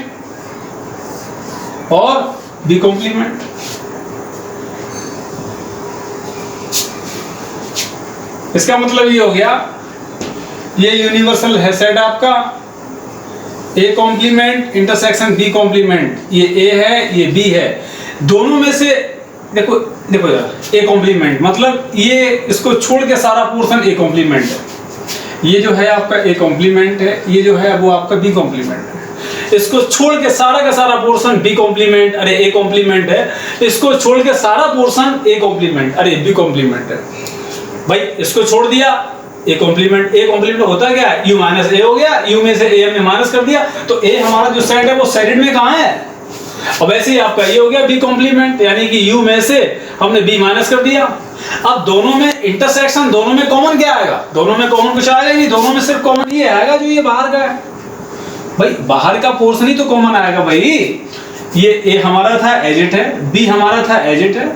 और b कॉम्प्लीमेंट। इसका मतलब ये हो गया, ये यूनिवर्सल है सेट आपका, a complement intersection b complement, ये a है ये b है, दोनों में से देखो देखो यार, a कॉम्प्लीमेंट मतलब ये इसको छोड़ के सारा पोर्शन a कॉम्प्लीमेंट है, ये जो है आपका a कॉम्प्लीमेंट है, ये जो है वो आपका b कॉम्प्लीमेंट है। इसको छोड़ के सारा का सारा पोर्शन b कॉम्प्लीमेंट, अरे a कॉम्प्लीमेंट है, इसको छोड़ के सारा पोर्शन a कॉम्प्लीमेंट, अरे b कॉम्प्लीमेंट है। भाई इसको छोड़ दिया a कॉम्प्लीमेंट होता है क्या, u माइनस a हो गया, u में से a हमने माइनस कर दिया, तो a हमारा जो सेट है वो साइड में कहाँ है, अब ऐसे ही आपका ये हो गया बी कॉम्प्लीमेंट, यानी कि u में से हमने b माइनस कर दिया। अब दोनों में इंटरसेक्शन, दोनों में कॉमन क्या आएगा, दोनों में कॉमन कुछ आएगा नहीं, दोनों में सिर्फ कॉमन ये आएगा जो ये बाहर का है। भाई बाहर का पोर्शन ही तो कॉमन आएगा भाई, ये a हमारा था एज इट है, b हमारा था एज इट है,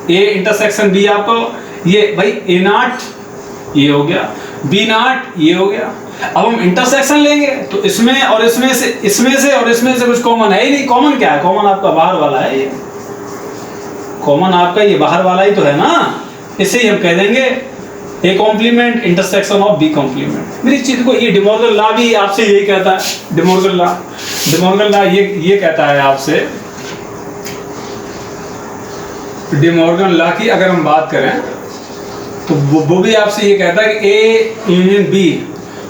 a इंटरसेक्शन b आपको ये भाई a नॉट ये हो गया, b नॉट ये हो गया। अब हम इंटरसेक्शन लेंगे तो इसमें और इसमें से और इसमें से कुछ कॉमन है ही नहीं। कॉमन क्या है, कॉमन आपका बाहर वाला है, ये कॉमन आपका ये बाहर वाला ही तो है ना, इसे ही हम कह देंगे A complement intersection of B complement. मेरी चीज को ये डिमॉर्गन लॉ भी आपसे यही कहता है, डिमॉर्गन लॉ ये कहता है आपसे, डिमॉर्गन लॉ की अगर हम बात करें तो वो भी आपसे ये कहता है कि A union B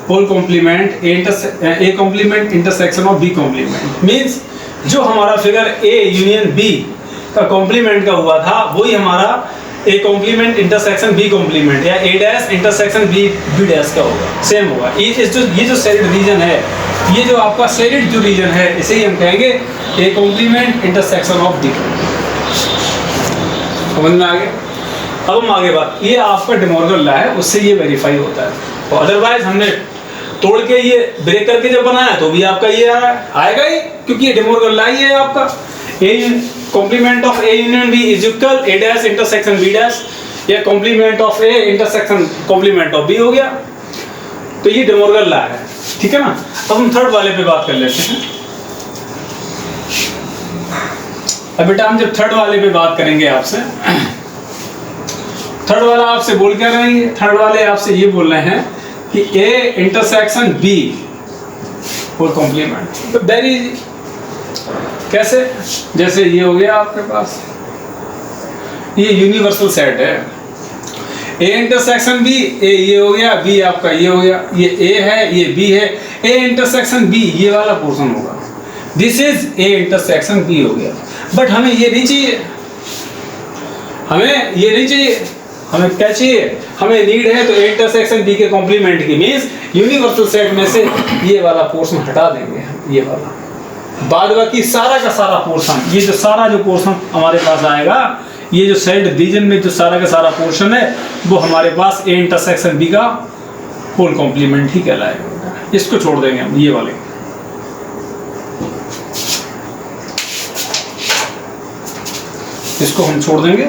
whole complement A complement intersection of B complement means जो हमारा फिगर ए यूनियन बी का कॉम्प्लीमेंट का हुआ था वही हमारा A complement intersection B complement या A dash intersection B dash का होगा, सेम होगा। ये जो सेरिड रीजन है, ये जो आपका सेरिड जो रीजन है, इसे ही हम कहेंगे A complement intersection of B. समझ में आ गया। अब हम आगे बात, ये आपका डिमॉर्गन लॉ है, उससे ये वेरीफाई होता है, और अदरवाइज हमने तोड़ के ये ब्रेक करके जब बनाया तो भी आपका ये आएगा ही, क्योंकि ये डिमॉर्गन लॉ ही है आपका। A complement of A union B is equal A dash intersection B dash, या complement of A intersection complement of B हो गया। तो ये डिमॉर्गन लॉ है, ठीक है ना। अब हम थर्ड वाले पे बात कर लेते हैं। अब बेटा हम जब थर्ड वाले पे बात करेंगे आपसे, थर्ड वाला आपसे बोल क्या रहे हैं, थर्ड वाले आपसे ये बोल रहे हैं कि ए इंटरसेक्शन बी और कॉम्प्लीमेंट। तो वेरी कैसे, जैसे ये हो गया आपके पास, ये यूनिवर्सल सेट है, ए इंटरसेक्शन बी, ए ये हो गया, बी आपका ये हो गया, ये ए है ये बी है, ए इंटरसेक्शन बी ये वाला पोर्शन होगा, this is A intersection B हो गया। बट हमें ये नहीं चाहिए, हमें ये नहीं चाहिए, हमें क्या चाहिए, हमें नीड है तो ए इंटरसेक्शन बी के कॉम्प्लीमेंट की, मींस यूनिवर्सल सेट में से ये वाला पोर्शन हटा देंगे, ये वाला, बाद बाकी सारा का सारा पोर्शन, ये जो सारा जो पोर्शन हमारे पास आएगा, ये जो सेट रीजन में जो सारा का सारा पोर्शन है वो हमारे पास ए इंटरसेक्शन बी का होल कॉम्प्लीमेंट ही कहलाएगा। इसको छोड़ देंगे हम, ये वाले इसको हम छोड़ देंगे,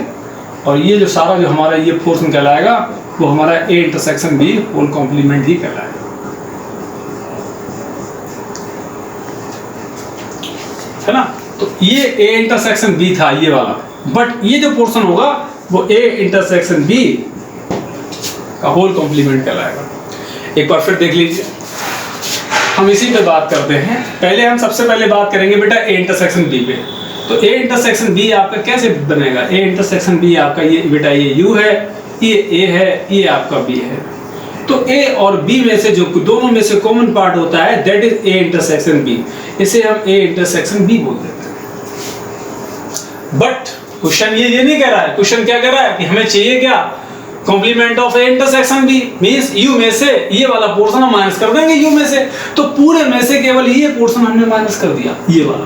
और ये जो सारा जो हमारा ये पोर्शन कहलाएगा वो हमारा A intersection B whole complement ही कहलाएगा, है ना। तो ये ए इंटरसेक्शन बी था ये वाला, बट ये जो पोर्शन होगा वो ए इंटरसेक्शन बी का होल कॉम्प्लीमेंट कहलाएगा। एक बार फिर देख लीजिए, हम इसी पे बात करते हैं। पहले हम सबसे पहले बात करेंगे बेटा ए इंटरसेक्शन बी पे। तो ए इंटरसेक्शन बी आपका कैसे बनेगा, ए इंटरसेक्शन बी आपका ये बेटा ये यू है, ये ए है, ये आपका बी है। तो ए और बी में से जो दोनों में से कॉमन पार्ट होता है that is A intersection B, इसे हम ए इंटरसेक्शन बी बोल देते हैं। बट क्वेश्चन ये नहीं कह रहा है, क्वेश्चन क्या कह रहा है कि हमें चाहिए क्या, complement of A intersection B, means U में से ये वाला पोर्शन हम माइनस कर देंगे यू में से, तो पूरे में से केवल ये पोर्शन हमने माइनस कर दिया, ये वाला।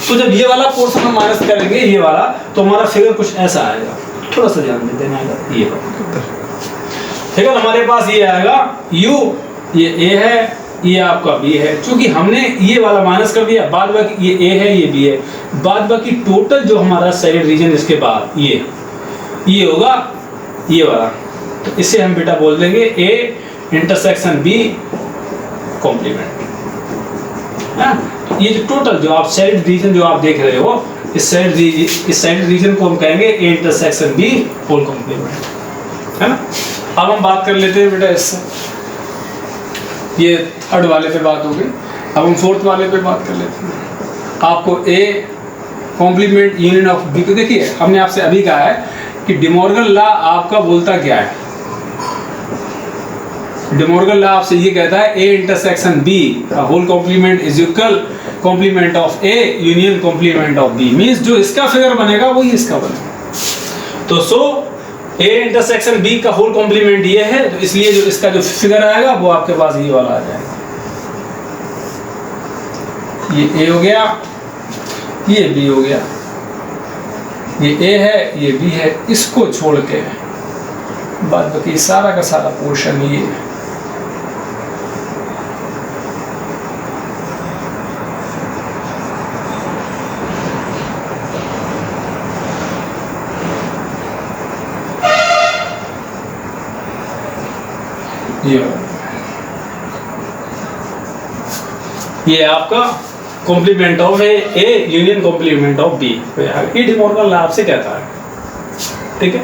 तो जब ये वाला पोर्शन हम माइनस करेंगे ये वाला, तो हमारा फिगर कुछ ऐसा आएगा, थोड़ा सा ध्यान दे देना, ये फिगर हमारे पास ये आएगा, यू ये ए है, ये आपका बी है। क्योंकि हमने ये वाला माइनस कर दिया, बाद बाकी ये ए है ये बी है, बाद बाकी टोटल जो हमारा साइड रीजन इसके बाद ये होगा ये वाला, तो इसे हम बेटा बोल देंगे ए इंटरसेक्शन बी कॉम्प्लीमेंट। ये जो टोटल जो आप साइड रीजन जो आप देख रहे हो, इस साइड रीजन को हम कहेंगे A intersection B whole complement, है ना। अब हम बात कर लेते हैं बेटा इससे, ये थर्ड वाले पे बात होगी, अब हम फोर्थ वाले पे बात कर लेते हैं। आपको A complement union of B को देखिए, हमने आपसे अभी कहा है कि डिमॉर्गन लॉ आपका बोलता क्या है, डिमॉर्गन लॉ आपसे ये कहता है A intersection B whole complement is equal complement of A union complement of B, means जो इसका फिगर बनेगा वही इसका बनेगा। तो सो ए इंटरसेक्शन बी का होल कॉम्प्लीमेंट ये है, तो इसलिए जो इसका जो फिगर आएगा वो आपके पास ये वाला आ जाएगा, ये ए हो गया, ये बी हो गया, ये ए है ये बी है, इसको छोड़ के बाद बाकी सारा का सारा पोर्शन ये है। ये आपका complement of A union complement of B, ये डिमॉर्गन लॉ आपसे कहता है, ठीक है।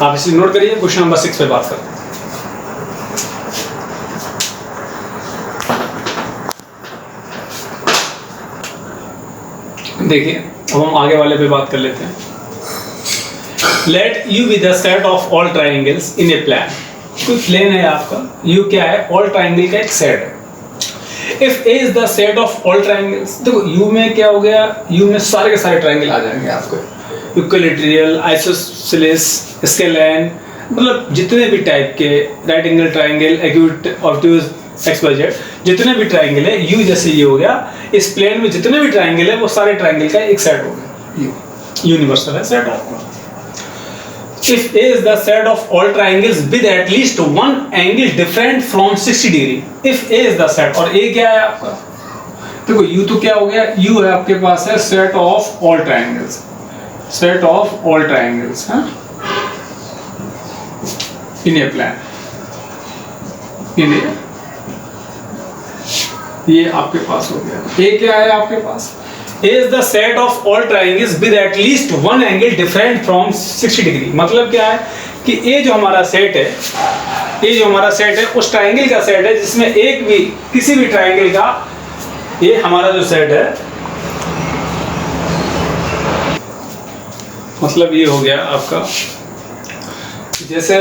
आप इसे नोट करिए, क्वेश्चन नंबर 6 पे बात करते हैं। देखिए अब हम आगे वाले पे बात कर लेते हैं। Late U be the set of all triangles in A plan, कोई प्लेन है आपका, यू क्या है, ऑल ट्राइंगल का एक सेट है। If A is the set of all triangles, देखो यू में क्या हो गया, यू में सारे के सारे ट्राइंगल आ जाएंगे आपको, इक्विलैटरल, आइसोसेलेस, स्केलैन, मतलब जितने भी टाइप के right angle triangle, acute, obtuse, XYZ, जितने भी ट्राइंगल है, यू जैसे ये हो गया, इस प्लेन में जितने भी ट्राइंगल है वो सारे ट्राइंगल का एक सेट हो गया, यू यूनिवर्सल है सेट आपका। If A is the set of all triangles with at least one angle different from 60 degree, if A is the set, और A क्या है आपका, देखो U तो क्या हो गया, U है आपके पास है set of all triangles, set of all triangles, हाँ, in a plan, in a, ये आपके पास हो गया। A क्या है आपके पास, A is the set of all triangles with at least one angle different from 60 degree, मतलब क्या है कि A जो हमारा सेट है, A जो हमारा सेट है उस ट्राइंगल का सेट है जिसमें एक भी किसी भी ट्राइंगल का, ये हमारा जो सेट है, मतलब ये हो गया आपका, जैसे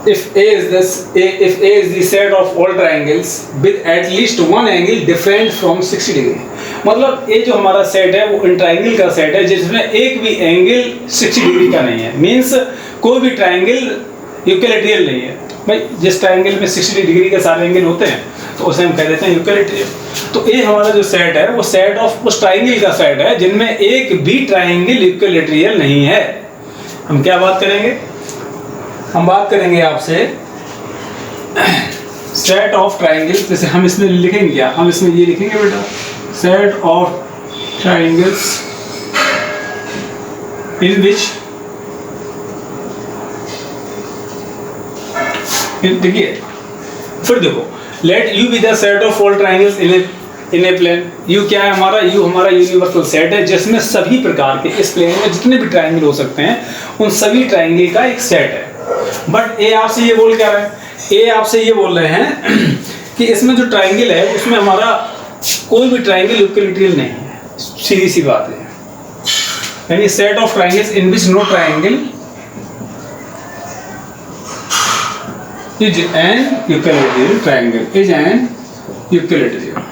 if A is the set of all triangles with at least one angle different from 60 degree, मतलब ये जो हमारा सेट है वो इन ट्राइंगल का सेट है जिसमें एक भी एंगल 60 डिग्री का नहीं है, मींस कोई भी ट्राइंगल इक्विलैटरल नहीं है भाई। जिस ट्राइंगल में 60 डिग्री के सारे एंगल होते हैं तो उसे हम कह देते हैं इक्विलैटरल। तो ये हमारा जो सेट है वो सेट ऑफ उस ट्राइंगल का सेट है जिनमें एक भी ट्राइंगल इक्विलैटरल नहीं है। हम क्या बात करेंगे, हम बात करेंगे आपसे सेट ऑफ ट्राइंगल्स, जैसे हम इसमें लिखेंगे क्या, हम इसमें ये लिखेंगे बेटा, set of triangles in which, देखिए फिर देखो, let U be the set of all triangles in a plane. U क्या है हमारा, यू हमारा यूनिवर्सल सेट है जिसमें सभी प्रकार के इस प्लेन में जितने भी ट्राइंगल हो सकते हैं उन सभी ट्राइंगल का एक सेट है। बट ए आपसे ये बोल क्या रहा है, ए आपसे ये बोल रहे हैं कि इसमें जो ट्राइंगल है उसमें हमारा कोई भी ट्राइंगल इक्विलैटरल नहीं है, सीधी सी बात है। यानी set of triangles in which no triangle is an equilateral triangle, is an equilateral.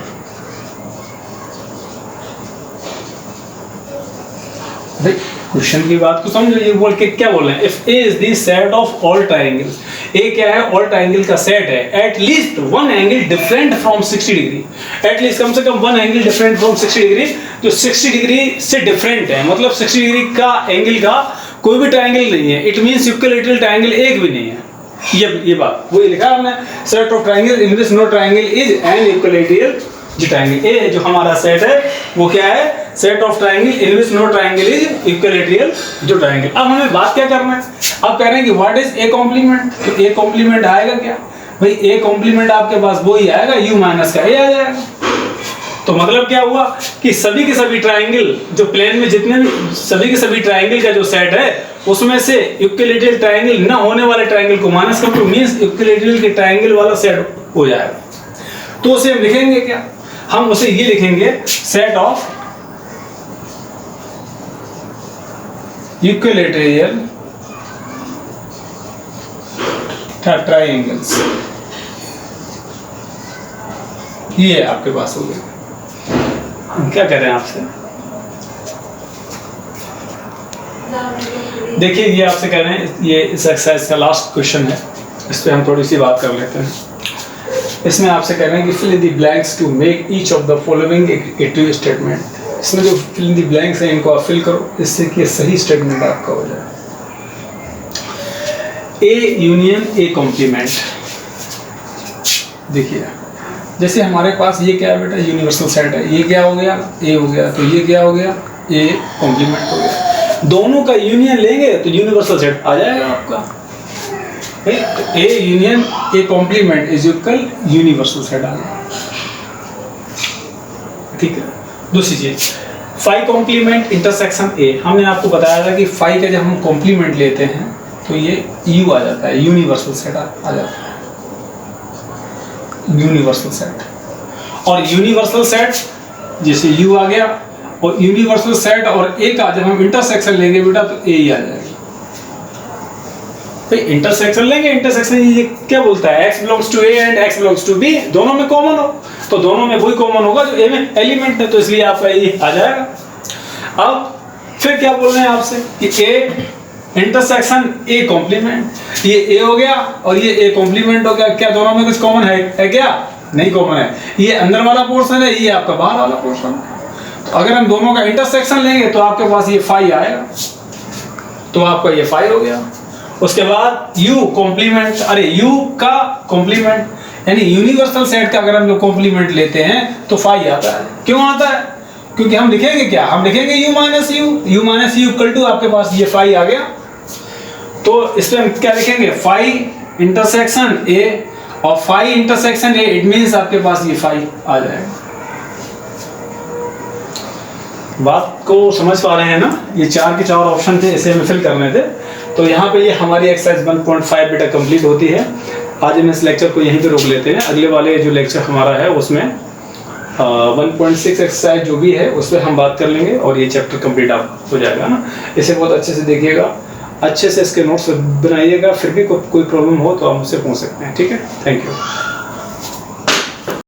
भाई क्वेश्चन की बात को समझो, ये बोल के क्या बोल रहे हैं, if A is the set of all triangles, A क्या है, ऑल ट्रायंगल का सेट है, at least one angle different from 60 degree, at least कम से कम one angle different from 60 degree, जो 60 डिग्री से डिफरेंट है, मतलब 60 डिग्री का एंगल का कोई भी ट्रायंगल नहीं है, इट मींस इक्विलैटरल ट्रायंगल एक भी नहीं है। ये बात वही लिखा हमने, set of triangle in which no triangle is an equilateral जो ट्रायंगल ए जो हमारा सेट है वो क्या है, set of triangle in which no triangle is equilateral जो ट्रायंगल। अब हमें बात क्या करना है, अब कह रहे हैं कि व्हाट इज ए कॉम्प्लीमेंट, तो ए कॉम्प्लीमेंट आएगा क्या भाई, ए कॉम्प्लीमेंट आपके पास वो ही आएगा, u माइनस का ए आ जाएगा। तो मतलब क्या हुआ कि सभी के सभी ट्रायंगल जो प्लेन में जितने भी सभी के सभी ट्रायंगल का जो सेट है उसमें से इक्विलैटरल ट्रायंगल ना होने वाले ट्रायंगल को माइनस कर दो, मींस इक्विलैटरल के ट्रायंगल वाला सेट हो जाएगा। तो उसे हम लिखेंगे क्या, हम उसे ये लिखेंगे सेट ऑफ इक्विलैटरल ट्रायंगल्स, ये आपके पास हो गया। क्या कह रहे हैं आपसे, देखिए ये आपसे कह रहे हैं, ये इस एक्सरसाइज का लास्ट क्वेश्चन है, इस पे हम थोड़ी सी बात कर लेते हैं। इसमें आपसे कह रहे हैं कि fill in the blanks to make each of the following a true statement. इसमें जो फिल इन द ब्लैंक्स है इनको आप फिल करो, इससे कि सही स्टेटमेंट आपका हो जाए। ए यूनियन ए कॉम्प्लीमेंट, देखिए जैसे हमारे पास ये क्या है बेटा, यूनिवर्सल सेट है, ये क्या हो गया, ए हो गया, तो ये क्या हो गया, ए कॉम्प्लीमेंट हो गया। दोनों का यूनियन लेंगे तो यूनिवर्सल सेट आ जाएगा आपका, A union A complement is equal universal set आ गया। ठीक है, दूसरी चीज फाई कॉम्प्लीमेंट इंटरसेक्शन ए, हमने आपको बताया था कि फाई का जब हम कॉम्प्लीमेंट लेते हैं तो ये यू आ जाता है, यूनिवर्सल सेट आ जाता है, यूनिवर्सल सेट। और यूनिवर्सल सेट जैसे यू आ गया, और यूनिवर्सल सेट और ए का जब हम इंटरसेक्शन लेंगे बेटा तो ए ही आ जाएगा। भाई इंटरसेक्शन लेंगे, इंटरसेक्शन ये क्या बोलता है, x belongs to a and x belongs to b, दोनों में कॉमन हो, तो दोनों में वही कॉमन होगा जो a में एलिमेंट है, तो इसलिए आपका ये आ जाएगा। अब फिर क्या बोल रहे हैं आपसे कि a इंटरसेक्शन a कॉम्प्लीमेंट, ये a हो गया और ये a कॉम्प्लीमेंट हो गया, क्या दोनों में कुछ कॉमन है क्या, नहीं कॉमन है, ये अंदर वाला पोर्शन है, ये आपका बाहर वाला पोर्शन है। तो अगर हम दोनों का इंटरसेक्शन लेंगे तो आपके पास ये फाई आएगा, तो आपका ये फाई हो गया। उसके बाद u कॉम्प्लीमेंट, अरे u का कॉम्प्लीमेंट यानी यूनिवर्सल सेट का अगर हम जो कॉम्प्लीमेंट लेते हैं तो फाई आता है। क्यों आता है, क्योंकि हम लिखेंगे क्या, हम लिखेंगे u minus U equal to आपके पास ये फाई आ गया, तो इस पे हम क्या लिखेंगे, फाई इंटरसेक्शन a, और phi intersection a it means आपके पास ये फाई आ जाएगा। बात को समझ पा रहे हैं ना, ये 4 के 4 ऑप्शन थे, इसे हमें फिल करने थे। तो यहाँ पे ये हमारी एक्सरसाइज 1.5 बेटा कंप्लीट होती है। आज हम इस लेक्चर को यहीं पे रोक लेते हैं, अगले वाले जो लेक्चर हमारा है उसमें 1.6 एक्सरसाइज जो भी है उस पर हम बात कर लेंगे और ये चैप्टर कंप्लीट आप हो जाएगा ना। इसे बहुत अच्छे से देखिएगा, अच्छे से इसके नोट्स बनाइएगा, फिर भी कोई प्रॉब्लम हो तो आप मुझसे पूछ सकते हैं। ठीक है, थैंक यू।